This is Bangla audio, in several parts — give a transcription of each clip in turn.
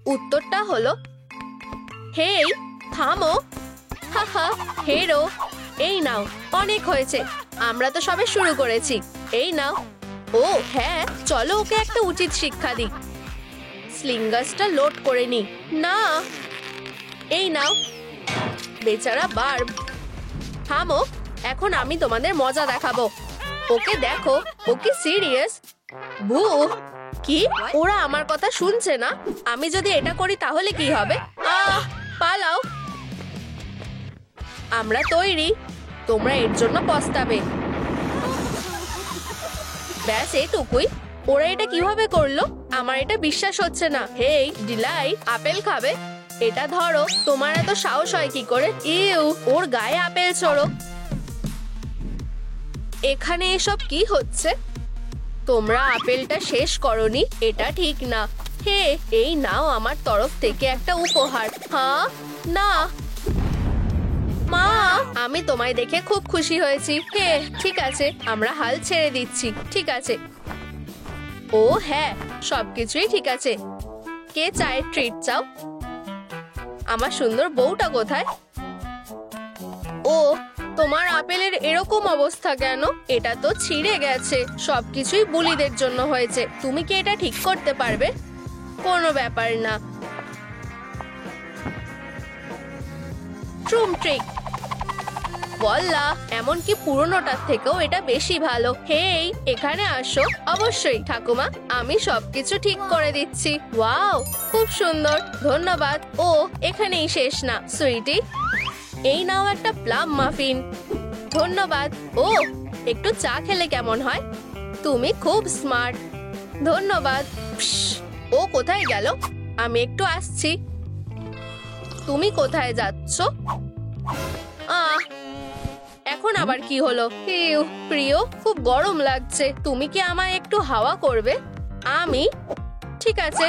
উত্তরটা হলো হেই, থামো। হাহা, হেরো। এই নাও, অনেক হয়েছে, আমরা তো সবে শুরু করেছি। এই নাও। ও হ্যাঁ, চলো ওকে একটা উচিত শিক্ষা দিই। স্লিঙ্গাসটা লোড করে নি। না, এই নাও। বেচারা বার্ব। থামো, এখন আমি তোমাদের মজা দেখাবো। ওকে দেখো, ও কি সিরিয়াস। ভু, কি ওরা আমার কথা শুনছে না? আমি যদি এটা করি তাহলে কি হবে? পালাও। আমরা তৈরি, তোমরা এর জন্য পস্তাবে। ব্যাস এটুকুই। ওরা এটা কিভাবে করলো? আমার এটা বিশ্বাস হচ্ছে না। হেই ডিলাইট, আপেল খাবে? এটা ধরো। তোমার এত সাহস হয় কি করে? ইউ, ওর গায়ে আপেল ছোড়ো। এখানে এসব কি হচ্ছে? তোমরা আপেলটা শেষ করনি, এটা ঠিক না। হে, এই নাও আমার তরফ থেকে একটা উপহার। হ্যাঁ, না মা, আমি তোমায় দেখে খুব খুশি হয়েছি। হে, ঠিক আছে, আমরা হাল ছেড়ে দিচ্ছি। ঠিক আছে। ও হ্যাঁ, সবকিছুই ঠিক আছে। কে চায়ের ট্রিট চাও? আমার সুন্দর বউটা কোথায়? ও, তোমার আপেলের এরকম অবস্থা কেন? এটা তো ছিঁড়ে গেছে। সবকিছুই বুলিদের জন্য হয়েছে। তুমি কি এটা ঠিক করতে পারবে? কোনো ব্যাপার না। ট্রুম ট্রিক বললা, এমনকি পুরনোটার থেকেও এটা বেশি ভালো। হেই, এখানে আসো। অবশ্যই ঠাকুমা, আমি সবকিছু ঠিক করে দিচ্ছি। ওয়াও, খুব সুন্দর, ধন্যবাদ। ও, এখানেই শেষ না সুইটি। এই নাও একটা প্লাম মাফিন। ধন্যবাদ। ও, একটু চা খেলে কেমন হয়? তুমি খুব স্মার্ট। ধন্যবাদ। ও কোথায় গেল? আমি একটু আসছি। তুমি কোথায় যাচ্ছ? এখন আবার কি হলো? প্রিয়, খুব গরম লাগছে। তুমি কি আমায় একটু হাওয়া করবে? আমি ঠিক আছে।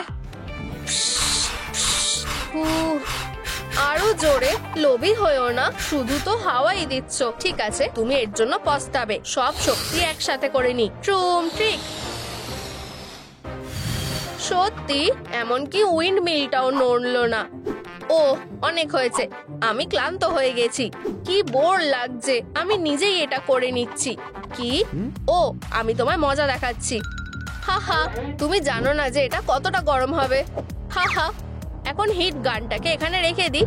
আরো জোরে। লোভী হয়েও না, শুধু তো হাওয়াই দিচ্ছ। ঠিক আছে, তুমি এর জন্য পস্তাবে। সব শক্তি একসাথে করে নি। ট্রুম ট্রিক। সত্যি, এমনকি উইন্ড মিলটাও নড়লো না। ও, অনেক হয়েছে, আমি ক্লান্ত হয়ে গেছি। কি বোর লাগছে। আমি নিজেই এটা করে নিচ্ছি। কি? ও, আমি তোমায় মজা দেখাচ্ছি। হাহা, তুমি জানো না যে এটা কতটা গরম হবে। হাহা, এখন হিট গানটাকে এখানে রেখে দিই।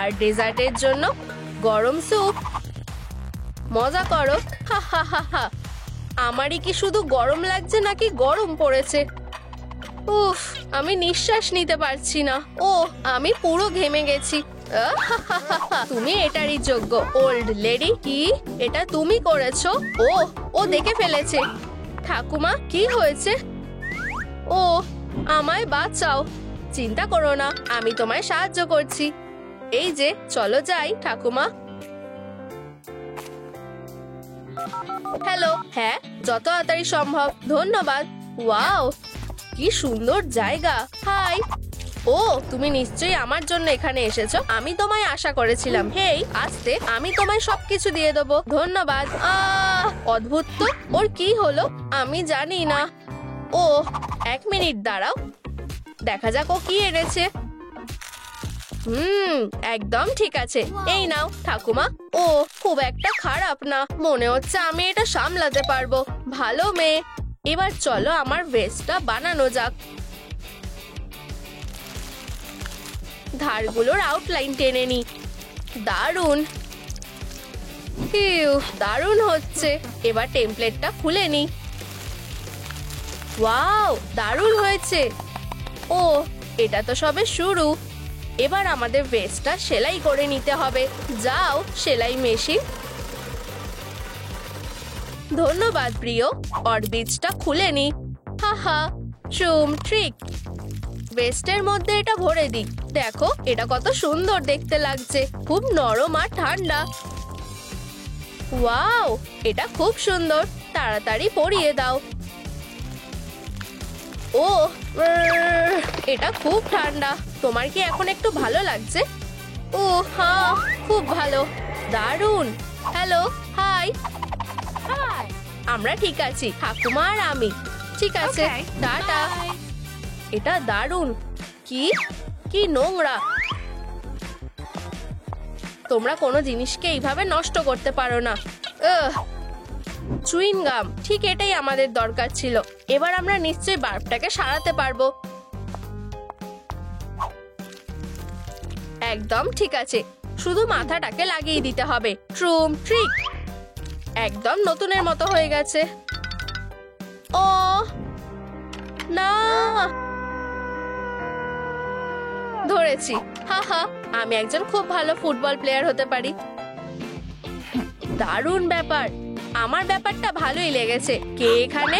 আর ডেজার্টের জন্য গরম স্যুপ। মজা করো। হাহা হাহা। আমারই কি শুধু গরম লাগছে নাকি গরম পড়েছে? উফ, আমি নিঃশ্বাস নিতে পারছি না। ও, আমি পুরো ঘেমে গেছি। তুমি এটারই যোগ্য, ওল্ড লেডি। কি এটা তুমি করেছো? ও দেখে ফেলেছে। ঠাকুমা, কি হয়েছে? ও, আমায় বাঁচাও। চিন্তা করো না, আমি তোমায় সাহায্য করছি। এই যে, চলো যাই ঠাকুমা। হ্যালো। হ্যাঁ, যত তাড়াতাড়ি সম্ভব। ধন্যবাদ। ওয়াও, কি সুন্দর জায়গা। হাই। ও, তুমি নিশ্চয়ই আমার জন্য এখানে এসেছো। আমি তোমায় আশা করেছিলাম। হেই, আস্তে, আমি তোমায় সবকিছু দিয়ে দেবো। ধন্যবাদ। অদ্ভুত তো। ওর কি হলো? আমি জানি না। ও, 1 মিনিট দাঁড়াও, দেখা যাক ও কি এনেছে। একদম ঠিক আছে। এই নাও ঠাকুমা। ও, খুব একটা খারাপ না। মনে হচ্ছে আমি এটা সামলাতে পারবো। ভালো মেয়ে। এবার চলো আমার ভেস্টটা বানানো যাক। ধারগুলোর আউটলাইন টেনে নি। দারুণ। দারুণ হচ্ছে। এবার টেমপ্লেটটা খুলে নি। ওয়াও, দারুণ হয়েছে। ও, এটা তো সবে শুরু। এবার আমাদের ভেস্টটা সেলাই করে নিতে হবে। যাও, সেলাই মেশিন। ধন্যবাদ প্রিয়। অরবিটসটা খুলে নি। হাহা, ট্রুম ট্রিক। ভেস্টের মধ্যে এটা ভরে দিই। দেখো, এটা কত সুন্দর দেখতে লাগছে। খুব নরম আর ঠান্ডা। ওয়াও, এটা খুব সুন্দর। তাড়াতাড়ি পরিয়ে দাও। ও, এটা খুব ঠান্ডা। তোমার কি এখন একটু ভালো লাগছে? ও হ্যাঁ, খুব ভালো। দারুণ। Hello, hi. আমরা ঠিক আছি, ঠাকুমা আর আমি। ঠিক আছে, টাটা। এটা দারুণ। কি কি নোংরা! তোমরা কোনো জিনিসকে এইভাবে নষ্ট করতে পারো না। চুইং গাম, ঠিক এটাই আমাদের দরকার ছিল। এবার আমরা নিশ্চয়ই বাল্বটাকে সারাতে পারবো। একদম ঠিক আছে, শুধু মাথাটাকে লাগিয়ে দিতে হবে। ট্রুম ট্রিক, একদম নতুনের মতো হয়ে গেছে। ও না, ধরেছি। হা হা, আমি একজন খুব ভালো ফুটবল প্লেয়ার হতে পারি। দারুণ ব্যাপার, আমার ব্যাপারটা ভালোই লেগেছে। কে এখানে?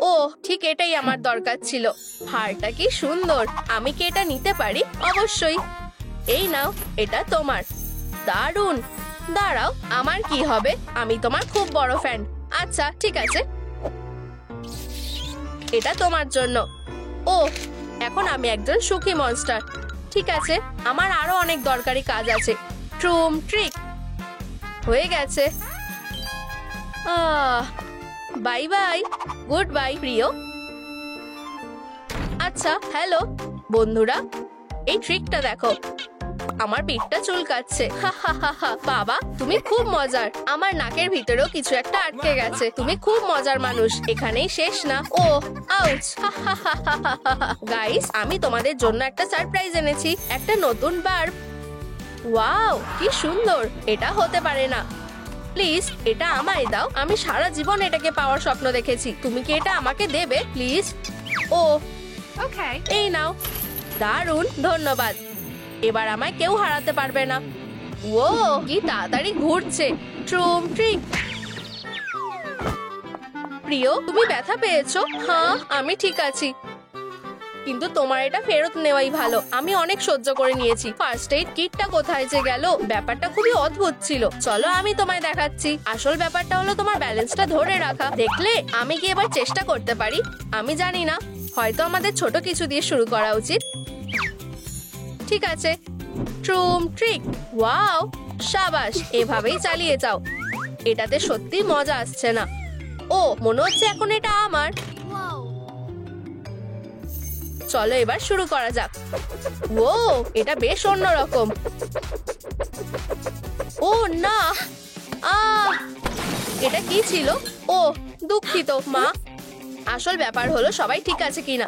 ও, ঠিক এটাই আমার দরকার ছিল। হারটা কি সুন্দর! আমি কি এটা নিতে পারি? অবশ্যই। এই নাও, এটা তোমার। দারুণ। দাঁড়াও, আমার কি হবে? আমি তোমার খুব বড় ফ্যান। আচ্ছা ঠিক আছে, এটা তোমার জন্য। ও, এখন আমি একজন সুখী মনস্টার। ঠিক আছে, আমার আরো অনেক দরকারি কাজ আছে। ট্রুম ট্রিক, হয়ে গেছে। বাই বাই, গুড বাই প্রিয়। আচ্ছা হ্যালো বন্ধুরা, এই ট্রিকটা দেখো। আমার পিঠটা চুলকাচ্ছে। বাবা, তুমি খুব মজার। আমার নাকের ভিতরেও কিছু একটা আটকে গেছে। তুমি খুব মজার মানুষ। এখানেই শেষ না। ও আউচ। গাইস, আমি তোমাদের জন্য একটা সারপ্রাইজ এনেছি। একটা নতুন বাল্ব। ওয়াও, কি সুন্দর! এটা হতে পারে না। প্লিজ এটা আমায় দাও। আমি সারা জীবন এটাকে পাওয়ার স্বপ্ন দেখেছি। তুমি কি এটা আমাকে দেবে প্লিজ? ও ওকে, এই নাও। দারুণ, ধন্যবাদ। এবার আমায় কেউ হারাতে পারবে না। ও, কি তাড়াতাড়ি ঘুরছে। ট্রুম ট্রিক। প্রিয়, তুমি ব্যথা পেয়েছো? হ্যাঁ, আমি ঠিক আছি, কিন্তু তোমার এটা ফেরত নেওয়াই ভালো। আমি অনেক সহ্য করে নিয়েছি। ফার্স্ট এইড কিটটা কোথায় যে গেল? ব্যাপারটা খুবই অদ্ভুত ছিল। চলো আমি তোমায় দেখাচ্ছি। আসল ব্যাপারটা হলো তোমার ব্যালেন্সটা ধরে রাখা। দেখলে, আমি কি এবার চেষ্টা করতে পারি? আমি জানি না, হয়তো আমাদের ছোট কিছু দিয়ে শুরু করা উচিত। ঠিক আছে, ট্রুম ট্রিক। ওয়াও, শাবাশ, এভাবেই চালিয়ে যাও। এটাতে সত্যি মজা আসছে না। ও, মনে হচ্ছে এখন এটা আমার। চলো এবার শুরু করা যাক। ও, এটা বেশ অন্যরকম। ও না, এটা কি ছিল? ও, দুঃখিত মা। আসল ব্যাপার হলো সবাই ঠিক আছে কিনা।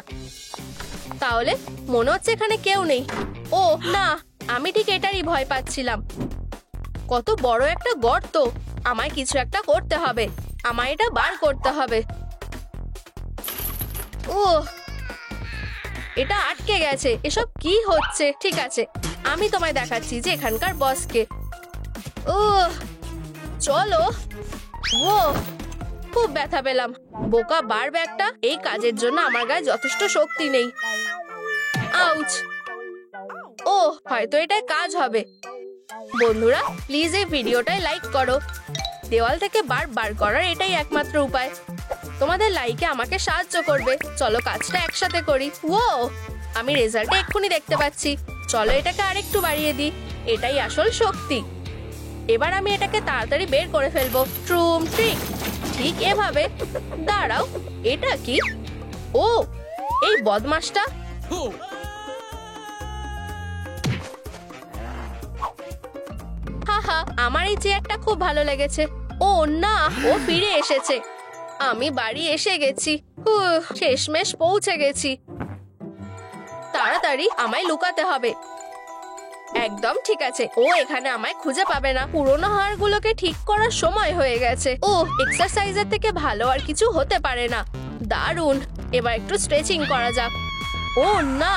তাহলে মনে হচ্ছে এখানে কেউ নেই। ও না, আমি ঠিক এটারই ভয় পাচ্ছিলাম। কত বড় একটা গর্ত! আমায় কিছু একটা করতে হবে। আমায় এটা বার করতে হবে। ও, এটা আটকে গেছে। এসব কি হচ্ছে? ঠিক আছে, আমি তোমায় দেখাচ্ছি যে এখানকার বসকে। ও চলো। ও, খুব ব্যথা পেলাম। বোকা বাল্ব একটা। এই কাজের জন্য আমার গায়ে যথেষ্ট শক্তি নেই। আউচ। ও, হয়তো এটাই কাজ হবে। বন্ধুরা, প্লিজ এই ভিডিওটায় লাইক করো। দেওয়াল থেকে বাল্ব বার করার এটাই একমাত্র উপায়। তোমাদের লাইকে আমাকে সাহায্য করবে। চলো কাজটা একসাথে করি। ও, আমি রেজাল্টটা এক্ষুনি দেখতে পাচ্ছি। চলো এটাকে আরেকটু বাড়িয়ে দিই। এটাই আসল শক্তি। এবার আমি এটাকে তাড়াতাড়ি বের করে ফেলবো। ট্রুম ট্রিক, ঠিক এভাবে। দাঁড়াও, এটা কি? ও, এই বদমাশটা। হাহা, আমার এই চেয়ারটা খুব ভালো লেগেছে। ও না, ও ফিরে এসেছে। আমি বাড়ি এসে গেছি। শেষমেশ পৌঁছে গেছি। তাড়াতাড়ি আমায় লুকাতে হবে। একদম ঠিক আছে, ও এখানে আমায় খুঁজে পাবে না। পুরোনো হাড়গুলোকে ঠিক করার সময় হয়ে গেছে। ও, এক্সারসাইজের থেকে ভালো আর কিছু হতে পারে না। দারুণ, এবার একটু স্ট্রেচিং করা যাক। ও না,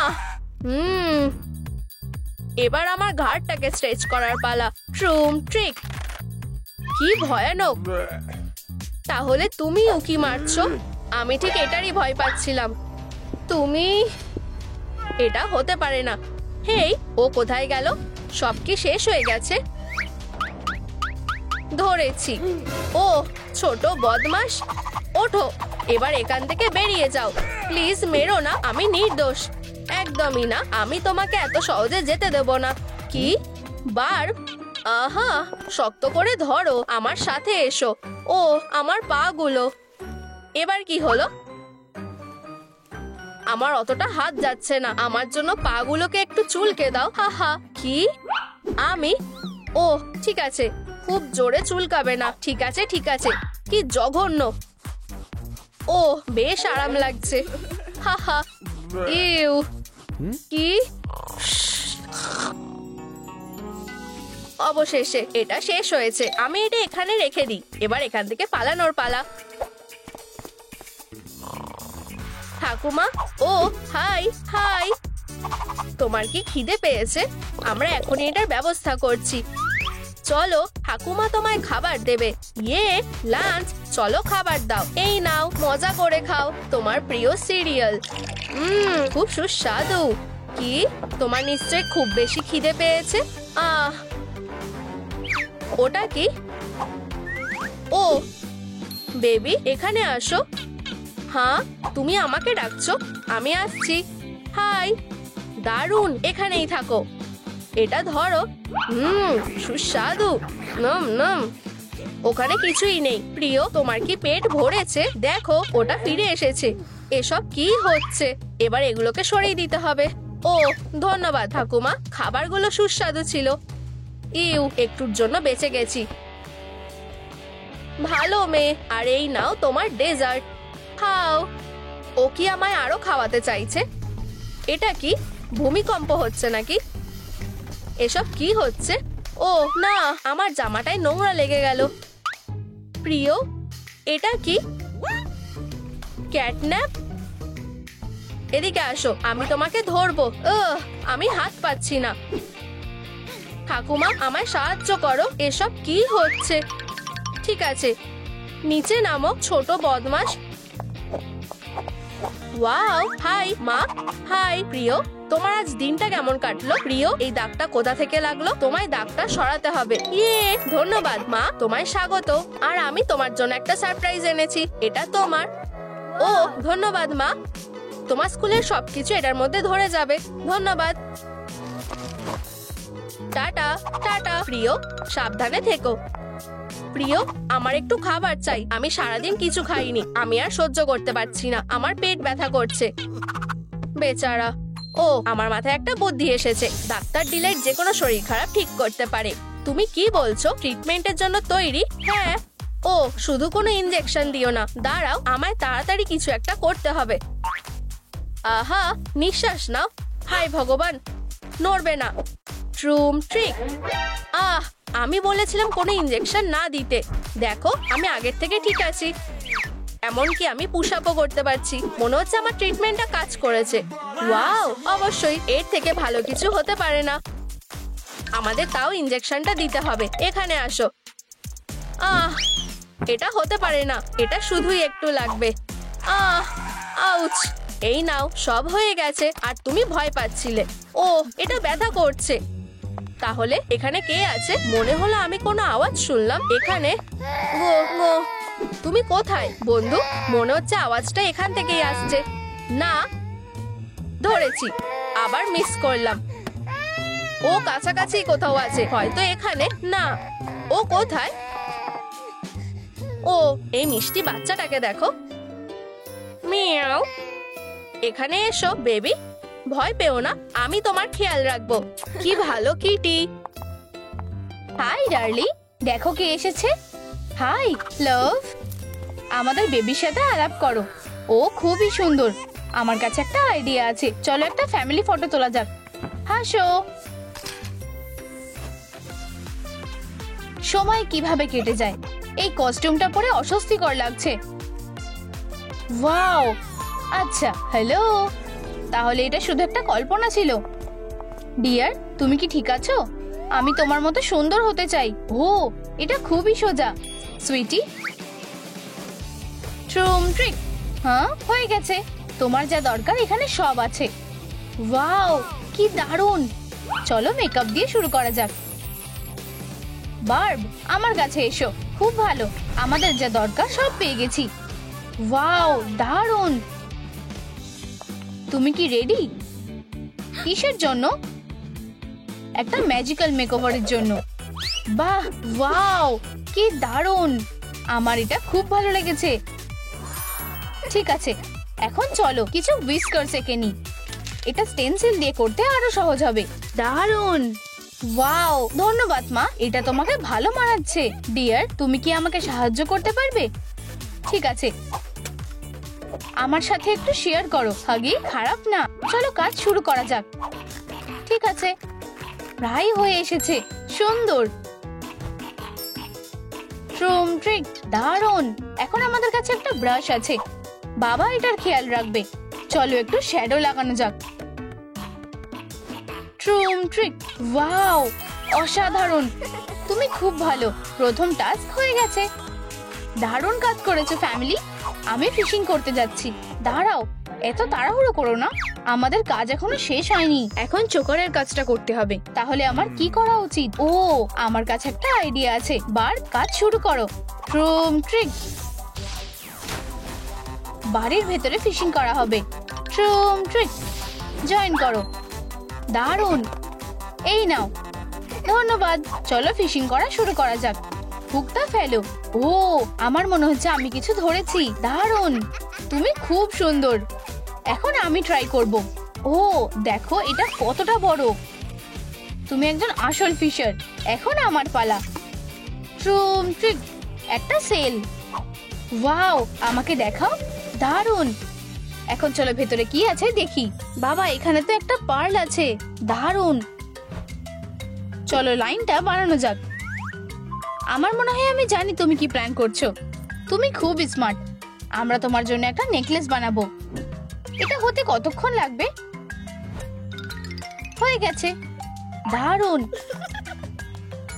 এবার আমার ঘাড়টাকে স্ট্রেচ করার পালা। ট্রুম ট্রিক। কি ভয়ানক! তাহলে তুমি উকি মারছো? আমি ঠিক এটারই ভয় পাচ্ছিলাম। তুমি, এটা হতে পারে না। হেই, ও কোথায় গেল? সব কি শেষ হয়ে গেছে? ধরেছি। ও, ছোট বদমাশ, ওঠো। এবার এখান থেকে বেরিয়ে যাও। প্লিজ মেরো না, আমি নির্দোষ। একদমই না, আমি তোমাকে এত সহজে যেতে দেব না। কি বাল্ব? আহা, শক্ত করে ধরো, আমার সাথে এসো। ও, আমার পা গুলো। এবার কি হলো? আমার অতটা হাত যাচ্ছে না, আমার জন্য পাগুলোকে একটু চুলকে দাও। হাহা। কি? আমি? ও ঠিক আছে, খুব জোরে চুলকাবে না। ঠিক আছে ঠিক আছে। কি জঘন্য। ও বেশ আরাম লাগছে। হাহা। ইউ। কি? অবশেষে এটা শেষ হয়েছে। আমি এটা এখানে রেখে দিই। এবার এখান থেকে পালানোর পালা। ঠাকুমা। ও হাই হাই। তোমার কি খিদে পেয়েছে? আমরা এখনই এটার ব্যবস্থা করছি। চলো, ঠাকুমা তোমায় খাবার দেবে। ইয়ে লাঞ্চ। চলো খাবার দাও। এই নাও, মজা করে খাও। তোমার প্রিয় সিরিয়াল। খুব সুস্বাদু। কি? তোমার নিশ্চয় খুব বেশি খিদে পেয়েছে। ওটা কি? ও বেবি, এখানে আসো। হ্যাঁ, তুমি আমাকে ডাকছো? আমি আসছি। হাই। দারুণ, এখানেই থাকো। এটা ধরো। সুস্বাদু। নম নম। ওখানে কিছুই নেই। প্রিয়, তোমার কি পেট ভরেছে? দেখো, ওটা ফিরে এসেছে। এসব কি হচ্ছে? এবার এগুলোকে সরিয়ে দিতে হবে। ও ধন্যবাদ ঠাকুমা, খাবারগুলো সুস্বাদু ছিল। ইউ, একটুর জন্য বেঁচে গেছি। ভালো মেয়ে। আর এই নাও তোমার ডেজার্ট। খাও। ও কি আমায় আরো খাওয়াতে চাইছে? এটা কি? ভূমিকম্প হচ্ছে নাকি? এসব কি হচ্ছে? ও না, আমার জামাটায় নোংরা লেগে গেল। প্রিয়, এটা কি? ক্যাটন্যাপ? এদিকে আসো, আমি তোমাকে ধরবো। আমি হাত পাচ্ছি না। ঠাকুমা, আমায় সাহায্য করো। এসব কি হচ্ছে? ঠিক আছে, নিচে নামো ছোট বদমাশ। ওয়াও। হাই মা। হাই প্রিয়, তোমার আজ দিনটা কেমন কাটলো? প্রিয়, এই দাগটা কোথা থেকে লাগলো? তোমায় দাগটা সরাতে হবে। ইয়ে ধন্যবাদ মা, তোমায় স্বাগত। আর আমি তোমার জন্য একটা সারপ্রাইজ এনেছি। এটা তোমার। ও ধন্যবাদ মা। তোমার স্কুলের সবকিছু এটার মধ্যে ধরে যাবে। ধন্যবাদ। টাটা। টাটা প্রিয়, সাবধানে থেকো। প্রিয়, আমার একটু খাবার চাই। আমি সারাদিন কিছু খাইনি। আমি আর সহ্য করতে পারছি না। আমার পেট ব্যথা করছে। বেচারা। ও, আমার মাথায় একটা বুদ্ধি এসেছে। ডাক্তার ডিলাইট যে কোনো শরীর খারাপ ঠিক করতে পারে। তুমি কি বলছো? ট্রিটমেন্টের জন্য তৈরি? হ্যাঁ। ও, শুধু কোনো ইনজেকশন দিও না। দাঁড়াও, আমায় তাড়াতাড়ি কিছু একটা করতে হবে। আহা, নিঃশ্বাস নাও। হায় ভগবান, নড়বে না। ট্রুম ট্রিক। আমি বলেছিলাম কোনো ইনজেকশন না দিতে। দেখো, আমি আগের থেকে ঠিক আছি। এমনকি আমি পুশ আপও করতে পারছি। মনে হচ্ছে আমার ট্রিটমেন্টটা কাজ করেছে। ওয়াও, অবশ্যই এর থেকে ভালো কিছু হতে পারে না। আমাদের তাও ইনজেকশনটা দিতে হবে। এখানে আসো। এটা হতে পারে না। এটা শুধুই একটু লাগবে। আউচ। এই নাও, সব হয়ে গেছে। আর তুমি ভয় পাচ্ছিলে। ও, এটা ব্যথা করছে। তাহলে এখানে কে আছে? মনে হলো আমি কোনো আওয়াজ শুনলাম এখানে। গো গো। তুমি কোথায় বন্ধু? মনে হচ্ছে আওয়াজটা এখান থেকেই আসছে। না, ধরেছি। আবার মিস করলাম। ও কাছাকাছি কোথাও আছে, হয়তো এখানে। না, ও কোথায়? ও, এই মিষ্টি বাচ্চাটাকে দেখো। মিয়াও। এখানে এসো বেবি। ভয় পেও না, আমি তোমার খেয়াল রাখবো। কি ভালো কিটি। হাই ডার্লি, দেখো কে এসেছে। হাই লাভ, আমাদের বেবির সাথে আলাপ করো। ও খুবই সুন্দর। আমার কাছে একটা আইডিয়া আছে, চলো একটা ফ্যামিলি ফটো তোলা যাক। হাসো। সময় কিভাবে কেটে যায়। এই কস্টিউমটা পরে অস্বস্তিকর লাগছে। ওয়াও। আচ্ছা, হ্যালো। তাহলে এটা শুধু একটা কল্পনা ছিল। ডিয়ার, তুমি কি ঠিক আছো? আমি তোমার মতো সুন্দর হতে চাই। ও, এটা খুবই সোজা। সুইটি, ট্রুম ট্রিক। হ্যাঁ, হয়ে গেছে। তোমার যা দরকার এখানে সব আছে। ওয়াও, কি দারুণ। চলো মেকআপ দিয়ে শুরু করা যাক। বার্ব, আমার কাছে এসো। খুব ভালো, আমাদের যা দরকার সব পেয়ে গেছি। ওয়াও, দারুণ। তুমি কি রেডি? কিসের জন্য? একটা ম্যাজিক্যাল মেকওভারের জন্য। বাহ, ওয়াও, কি দারুণ। আমার এটা খুব ভালো লেগেছে। ঠিক আছে, এখন চলো কিছু হুইস্কার্স এঁকে নি। এটা স্টেনসিল দিয়ে করতে আরো সহজ হবে। দারুণ। ওয়াও, ধন্যবাদ মা, এটা তোমাকে ভালো মানাচ্ছে। ডিয়ার, তুমি কি আমাকে সাহায্য করতে পারবে? ঠিক আছে, আমার সাথে একটু শেয়ার করো। হাগি, খারাপ না। চলো কাজ শুরু করা যাক। ঠিক আছে, প্রায় হয়ে এসেছে। সুন্দর। ট্রুম ট্রিক, দারুণ। এখন আমাদের কাছে একটা ব্রাশ আছে, বাবা এটার খেয়াল রাখবে। চলো একটু শ্যাডো লাগানো যাক। ট্রুম ট্রিক, ওয়াও, অসাধারণ। তুমি খুব ভালো। প্রথম টাস্ক হয়ে গেছে। দারুণ কাজ করেছো ফ্যামিলি। আমি ফিশিং করতে যাচ্ছি। দাঁড়াও, এত তাড়াহুড়ো করো না, আমাদের কাজ এখনো শেষ হয়নি। এখন চোকারের কাজটা করতে হবে। তাহলে আমার কি করা উচিত? ও, আমার কাছে একটা আইডিয়া আছে। বার, কাজ শুরু করো। ট্রুম ট্রিক, বাড়ির ভেতরে ফিশিং করা হবে। ট্রুম ট্রিক, জয়েন করো। দারুণ, এই নাও। ধন্যবাদ। চলো ফিশিং করা শুরু করা যাক। হুকটা ফেলো। ও, আমার মনে হচ্ছে আমি কিছু ধরেছি। দারুণ, তুমি খুব সুন্দর। এখন আমি ট্রাই করব। ও, দেখো এটা কতটা বড়। তুমি একজন আসল ফিশার। এখন আমার পালা। ট্রুম ট্রিক, একটা সেল। ওয়াও, আমাকে দেখাও। দারুণ। এখন চলো ভেতরে কি আছে দেখি। বাবা, এখানে তো একটা পার্ল আছে। দারুণ। চলো লাইনটা বানানো যাক। আমার মনে হয় আমি জানি তুমি কি প্ল্যান করছো। তুমি খুব স্মার্ট। আমরা তোমার জন্য একটা নেকলেস বানাবো। এটা হতে কতক্ষণ লাগবে? হয়ে গেছে। দারুণ,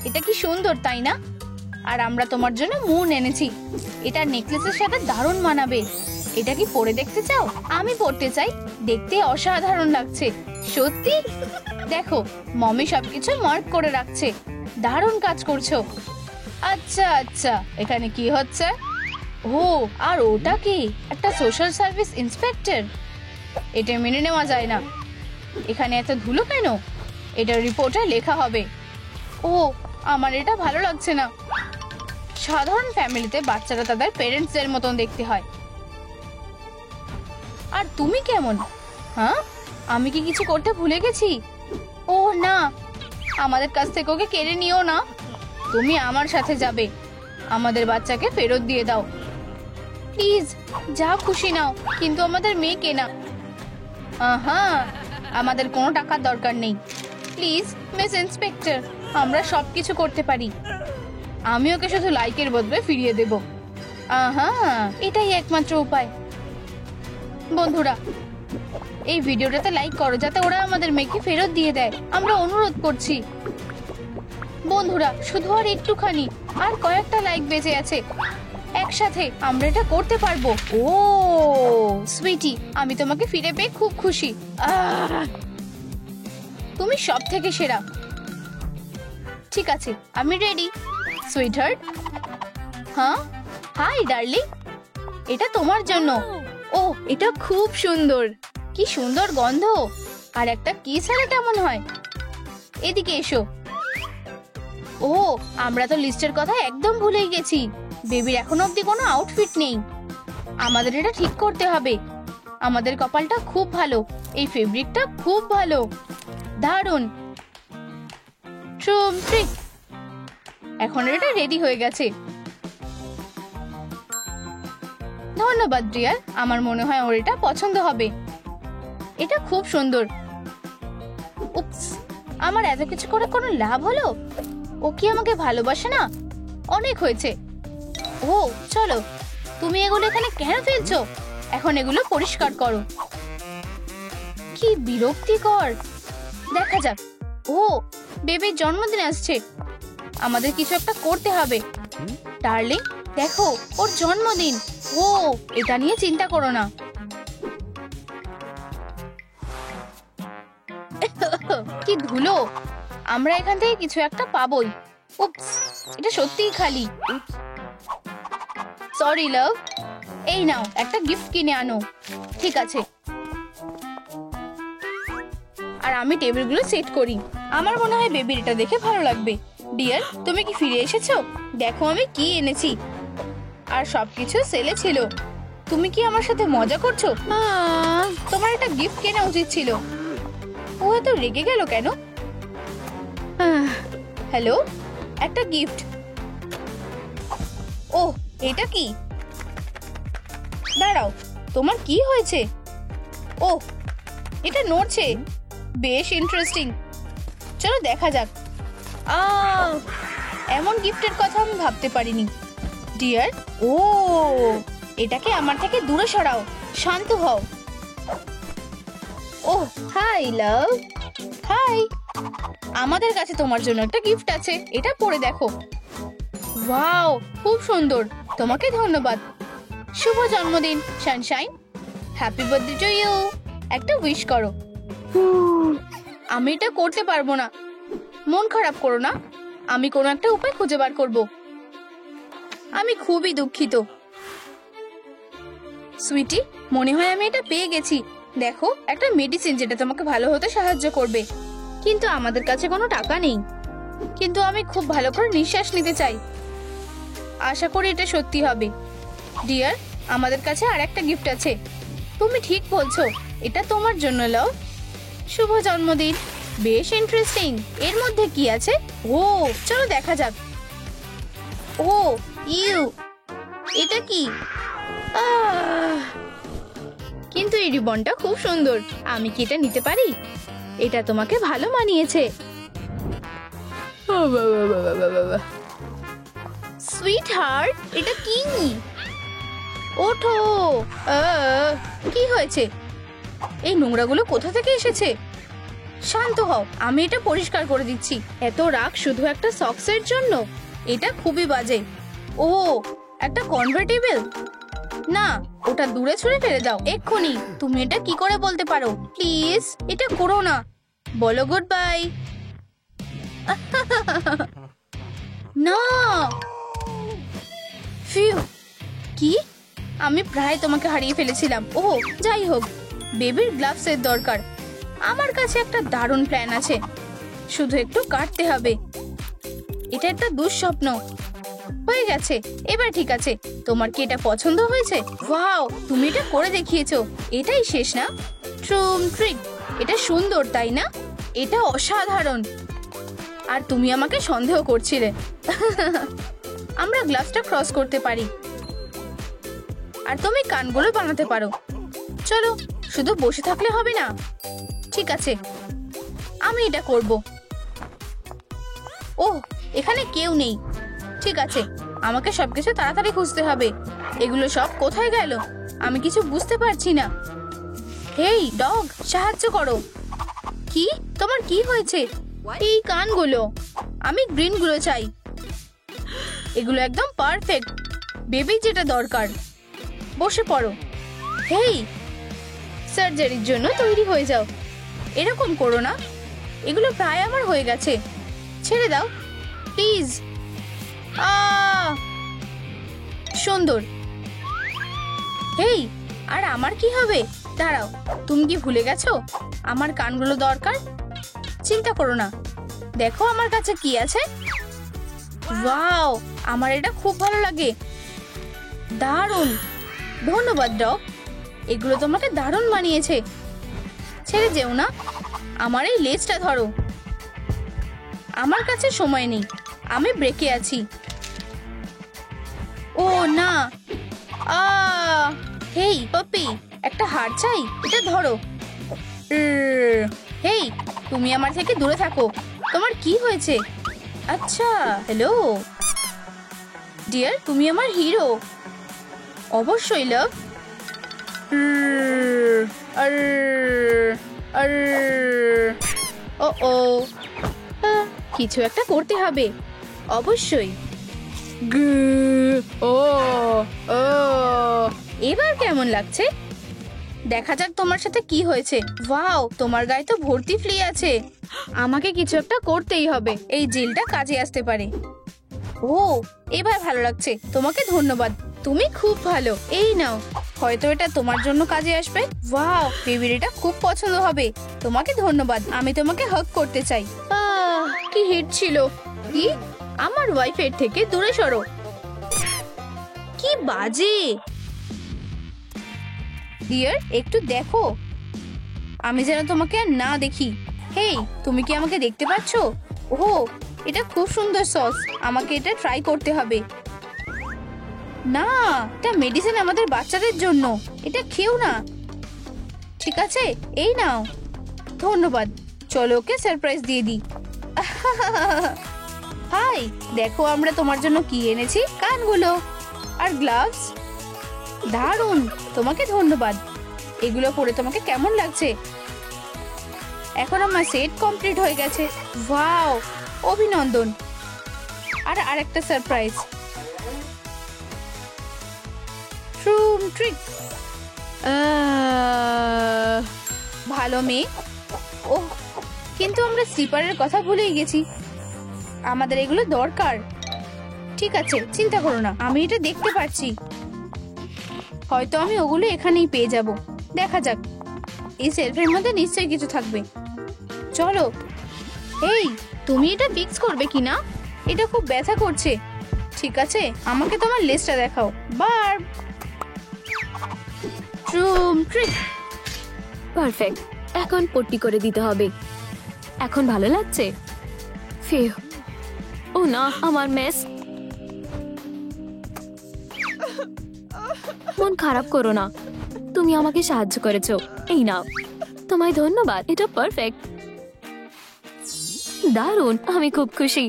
এটা কি সুন্দর, তাই না? আর আমরা তোমার জন্য মুন এনেছি। এটা নেকলেসের সাথে দারুণ মানাবে। এটা কি পরে দেখতে চাও? আমি পড়তে চাই। দেখতে অসাধারণ লাগছে। সত্যি? দেখো, মমি সবকিছু মার্ক করে রাখছে। দারুণ কাজ করছো। আচ্ছা আচ্ছা, এখানে কি হচ্ছে? ও, আর ওটা কি? একটা সোশ্যাল সার্ভিস ইন্সপেক্টর। এটা মেনে নেওয়া যায় না। এখানে এত ধুলো কেন? এটা রিপোর্টে লেখা হবে। ও, আমার এটা ভালো লাগছে না। সাধারণ ফ্যামিলিতে বাচ্চারা তাদের পেরেন্টসদের মতন দেখতে হয়। আর তুমি কেমন? হ্যাঁ, আমি কি কিছু করতে ভুলে গেছি? ও না, আমাদের কাছ থেকে ওকে কেড়ে নিও না। তুমি আমার সাথে যাবে। আমাদের বাচ্চাকে ফেরত দিয়ে দাও প্লিজ। যা খুশি নাও, কিন্তু আমাদের মেয়েকে না। হ্যাঁ, আমাদের কোনো টাকার দরকার নেই। প্লিজ মিস ইন্সপেক্টর, আমরা সবকিছু করতে পারি। আমি ওকে শুধু লাইকের বদলে ফিরিয়ে দেব। হ্যাঁ, এটাই একমাত্র উপায়। বন্ধুরা, এই ভিডিওটাতে লাইক করো যাতে ওরা আমাদের মেয়েকে ফেরত দিয়ে দেয়। আমরা অনুরোধ করছি। বন্ধুরা, শুধু আর একটুখানি, আর কয়েকটা লাইক বেঁচে আছে। একসাথে আমরা এটা করতে পারবো। ও সুইটি, আমি তোমাকে ফিরে পেয়ে খুব খুশি। তুমি সব থেকে সেরা। ঠিক আছে, আমি রেডি। সুইটহার্ট। হ্যাঁ, হাই ডার্লিং, এটা তোমার জন্য। ও, এটা খুব সুন্দর। কি সুন্দর গন্ধ। আর একটা কিস হলে কেমন হয়? এদিকে এসো। ও, আমরা তো লিস্টের কথা একদম ভুলেই গেছি। বেবির এখনো অবধি কোনো আউটফিট নেই। আমাদের এটা ঠিক করতে হবে। আমাদের কপালটা খুব ভালো। এই ফেব্রিকটা খুব ভালো। দারুণ। ট্রুম ট্রিক, এখন এটা রেডি হয়ে গেছে। ধন্যবাদ ডিয়ার, আমার মনে হয় ওর এটা পছন্দ হবে। এটা খুব সুন্দর। উপস, আমার এত কিছু করে কোনো লাভ হলো? ও কি আমাকে ভালোবাসে না? অনেক হয়েছে। ও চলো, তুমি এগুলো এখানে কেন ফেলছো? এখন এগুলো পরিষ্কার করো। কি বিরক্তিকর। দেখা যাক। ও, বেবির জন্মদিন আসছে, আমাদের কিছু একটা করতে হবে। ডার্লিং, দেখো ওর জন্মদিন। ও, এটা নিয়ে চিন্তা করো না। কি ধুলো। আমরা এখান থেকে কিছু একটা পাবোই। উপস, এটা সত্যিই খালি। Sorry love. এই নাও, একটা গিফট কিনে আনো। ঠিক আছে। আর আমি টেবিলগুলো সেট করি। আমার মনে হয় বেবির এটা দেখে ভালো লাগবে। ডিয়ার, তুমি কি ফিরে এসেছো? দেখো আমি কি এনেছি। আর সবকিছু সেলে ছিল। তুমি কি আমার সাথে মজা করছো? তোমার একটা গিফট কেনা উচিত ছিল। ও এত রেগে গেল কেন? হ্যালো, একটা গিফট। ও, এটা কি? দাঁড়াও, তোমার কি হয়েছে? ও, এটা নড়ছে। বেশ ইন্টারেস্টিং। চলো দেখা যাক। এমন গিফটের কথা আমি ভাবতে পারিনি। ডিয়ার, ও, এটাকে আমার থেকে দূরে সরাও। শান্ত হও। ও, হাই লাভ। হাই। আমাদের কাছে তোমার জন্য একটা গিফট আছে, এটা পরে দেখো। ওয়াও, খুব সুন্দর। তোমাকে ধন্যবাদ। শুভ জন্মদিন sunshine. Happy birthday to you. একটা উইশ করো। আমি এটা করতে পারবো না। মন খারাপ করো না, আমি কোনো একটা উপায় খুঁজে বার করব। আমি খুবই দুঃখিত সুইটি, মনে হয় আমি এটা পেয়ে গেছি। দেখো, একটা মেডিসিন যেটা তোমাকে ভালো হতে সাহায্য করবে। কিন্তু আমাদের কাছে কোনো টাকা নেই। কিন্তু আমি খুব ভালো করে নিঃশ্বাস নিতে চাই। আশা করি এটা সত্যি হবে। ডিয়ার, আমাদের কাছে আর একটা গিফট আছে। তুমি ঠিক বলছো, এটা তোমার জন্য লাভ। শুভ জন্মদিন। বেশ ইন্টারেস্টিং। এর মধ্যে কি আছে? ও, চলো দেখা যাক। ও, ইউ, এটা কি? কিন্তু এই রিবনটা খুব সুন্দর। আমি কি এটা নিতে পারি? এটা তোমাকে ভালো মানিয়েছে। সুইট হার্ট, এটা কি? ওঠো। কি হয়েছে? এই নোংরাগুলো কোথা থেকে এসেছে? শান্ত হও, আমি এটা পরিষ্কার করে দিচ্ছি। এত রাগ শুধু একটা সক্সের জন্য? এটা খুবই বাজে। ও, একটা কনভার্টেবল। না, ওটা দূরে ছুঁড়ে ফেলে দাও এক্ষুনি। তুমি এটা কি করে বলতে পারো? প্লিজ এটা করো না। বলো গুড বাই। না। ফিউ, কি? আমি প্রায় তোমাকে হারিয়ে ফেলেছিলাম। ও, যাই হোক, বেবির গ্লাভস এর দরকার। আমার কাছে একটা দারুণ প্ল্যান আছে, শুধু একটু কাটতে হবে। এটা একটা দুঃস্বপ্ন। হয়ে গেছে, এবার ঠিক আছে। তোমার কি এটা পছন্দ হয়েছে? ওয়াও, তুমি এটা করে দেখিয়েছো। এটাই শেষ না? ট্রুম ট্রিক। এটা সুন্দর, তাই না? এটা অসাধারণ। আর তুমি আমাকে সন্দেহ করছিলে। আমরা গ্লাভসটা ক্রস করতে পারি, আর তুমি কানগুলো বানাতে পারো। চলো, শুধু বসে থাকলে হবে না। ঠিক আছে, আমি এটা করব। ও, এখানে কেউ নেই। ঠিক আছে, আমাকে সবকিছু তাড়াতাড়ি খুঁজতে হবে। এগুলো সব কোথায় গেল? আমি কিছু বুঝতে পারছি না। হেই ডগ, সাহায্য করো। কি? তোমার কি হয়েছে? এই কানগুলো। আমি গ্রিনগুলো চাই। এগুলো একদম পারফেক্ট। বেবি যেটা দরকার। বসে পড়ো। হেই, সার্জারির জন্য তৈরি হয়ে যাও। এরকম করো না। এগুলো প্রায় আমার হয়ে গেছে। ছেড়ে দাও প্লিজ। সুন্দর। হেই, আর আমার কি হবে? দাঁড়াও, তুমি কি ভুলে গেছো আমার কানগুলো দরকার? চিন্তা করো না, দেখো আমার কাছে কি আছে। ওয়াও, আমার এটা খুব ভালো লাগে। দারুণ। ধন্যবাদ ডগ, এগুলো তোমাকে দারুণ মানিয়েছে। ছেড়ে যেও না, আমার এই লেজটা ধরো। আমার কাছে সময় নেই, আমি ব্রেকে আছি। ও না। হেই পপি, একটা হার চাই, এটা ধরো। হেই, তুমি আমার থেকে দূরে থাকো। তোমার কি হয়েছে? আচ্ছা, হ্যালো ডিয়ার, তুমি আমার হিরো। অবশ্যই লাভ। ও, কিছু একটা করতে হবে অবশ্যই। এবার কেমন লাগছে? দেখা যাক তোমার সাথে কি হয়েছে। ওয়াও, তোমার গায়ে তো ভর্তি ফ্লি আছে। আমাকে কিছু একটা করতেই হবে, এই জেলটা কাজে আসতে পারে। ও, এবার ভালো লাগছে। তোমাকে ধন্যবাদ, তুমি খুব ভালো। এই নাও, হয়তো এটা তোমার জন্য কাজে আসবে। ওয়াও, বেবির এটা খুব পছন্দ হবে। তোমাকে ধন্যবাদ, আমি তোমাকে হাগ করতে চাই। কি হিট ছিল। কি? আমার ওয়াইফের থেকে দূরে সরো। কি বাজে। ডিয়ার, একটু দেখো, আমি যেন তোমাকে আর না দেখি। হেই, তুমি কি আমাকে দেখতে পাচ্ছো? ওহো, এটা খুব সুন্দর সস, আমাকে এটা ট্রাই করতে হবে। না, এটা মেডিসিন আমাদের বাচ্চাদের জন্য, এটা খেও না। ঠিক আছে, এই নাও। ধন্যবাদ, চলো ওকে সারপ্রাইজ দিয়ে দিই। হাই, দেখো আমরা তোমার জন্য কি এনেছি, কানগুলো আর গ্লাভস। দারুণ, তোমাকে ধন্যবাদ। এগুলো পরে তোমাকে কেমন লাগছে? এখন আমার সেট কমপ্লিট হয়ে গেছে। ওয়াও, অভিনন্দন। আর আরেকটা সারপ্রাইজ, ট্রুম ট্রিক। ভালো মেয়ে। ওহ, কিন্তু আমরা স্লিপারের কথা ভুলেই গেছি, আমাদের এগুলো দরকার। ঠিক আছে, চিন্তা করো না, আমি এটা দেখতে পাচ্ছি। হয়তো আমি ওগুলো এখানেই পেয়ে যাব। দেখা যাক, এই সেলফের মধ্যে নিশ্চয়ই কিছু থাকবে। চলো। এই, তুমি এটা ফিক্স করবে কিনা? এটা খুব ব্যথা করছে। ঠিক আছে, আমাকে তোমার লিস্টটা দেখাও। Verb, ট্রুম trick. পারফেক্ট, এখন পট্টি করে দিতে হবে। এখন ভালো লাগছে? ফিউ, ও না, আমার মেস। মন খারাপ করো না, তুমি আমাকে সাহায্য করেছো। এই নাও, তোমায় ধন্যবাদ, এটা পারফেক্ট। দারুণ, আমি খুব খুশি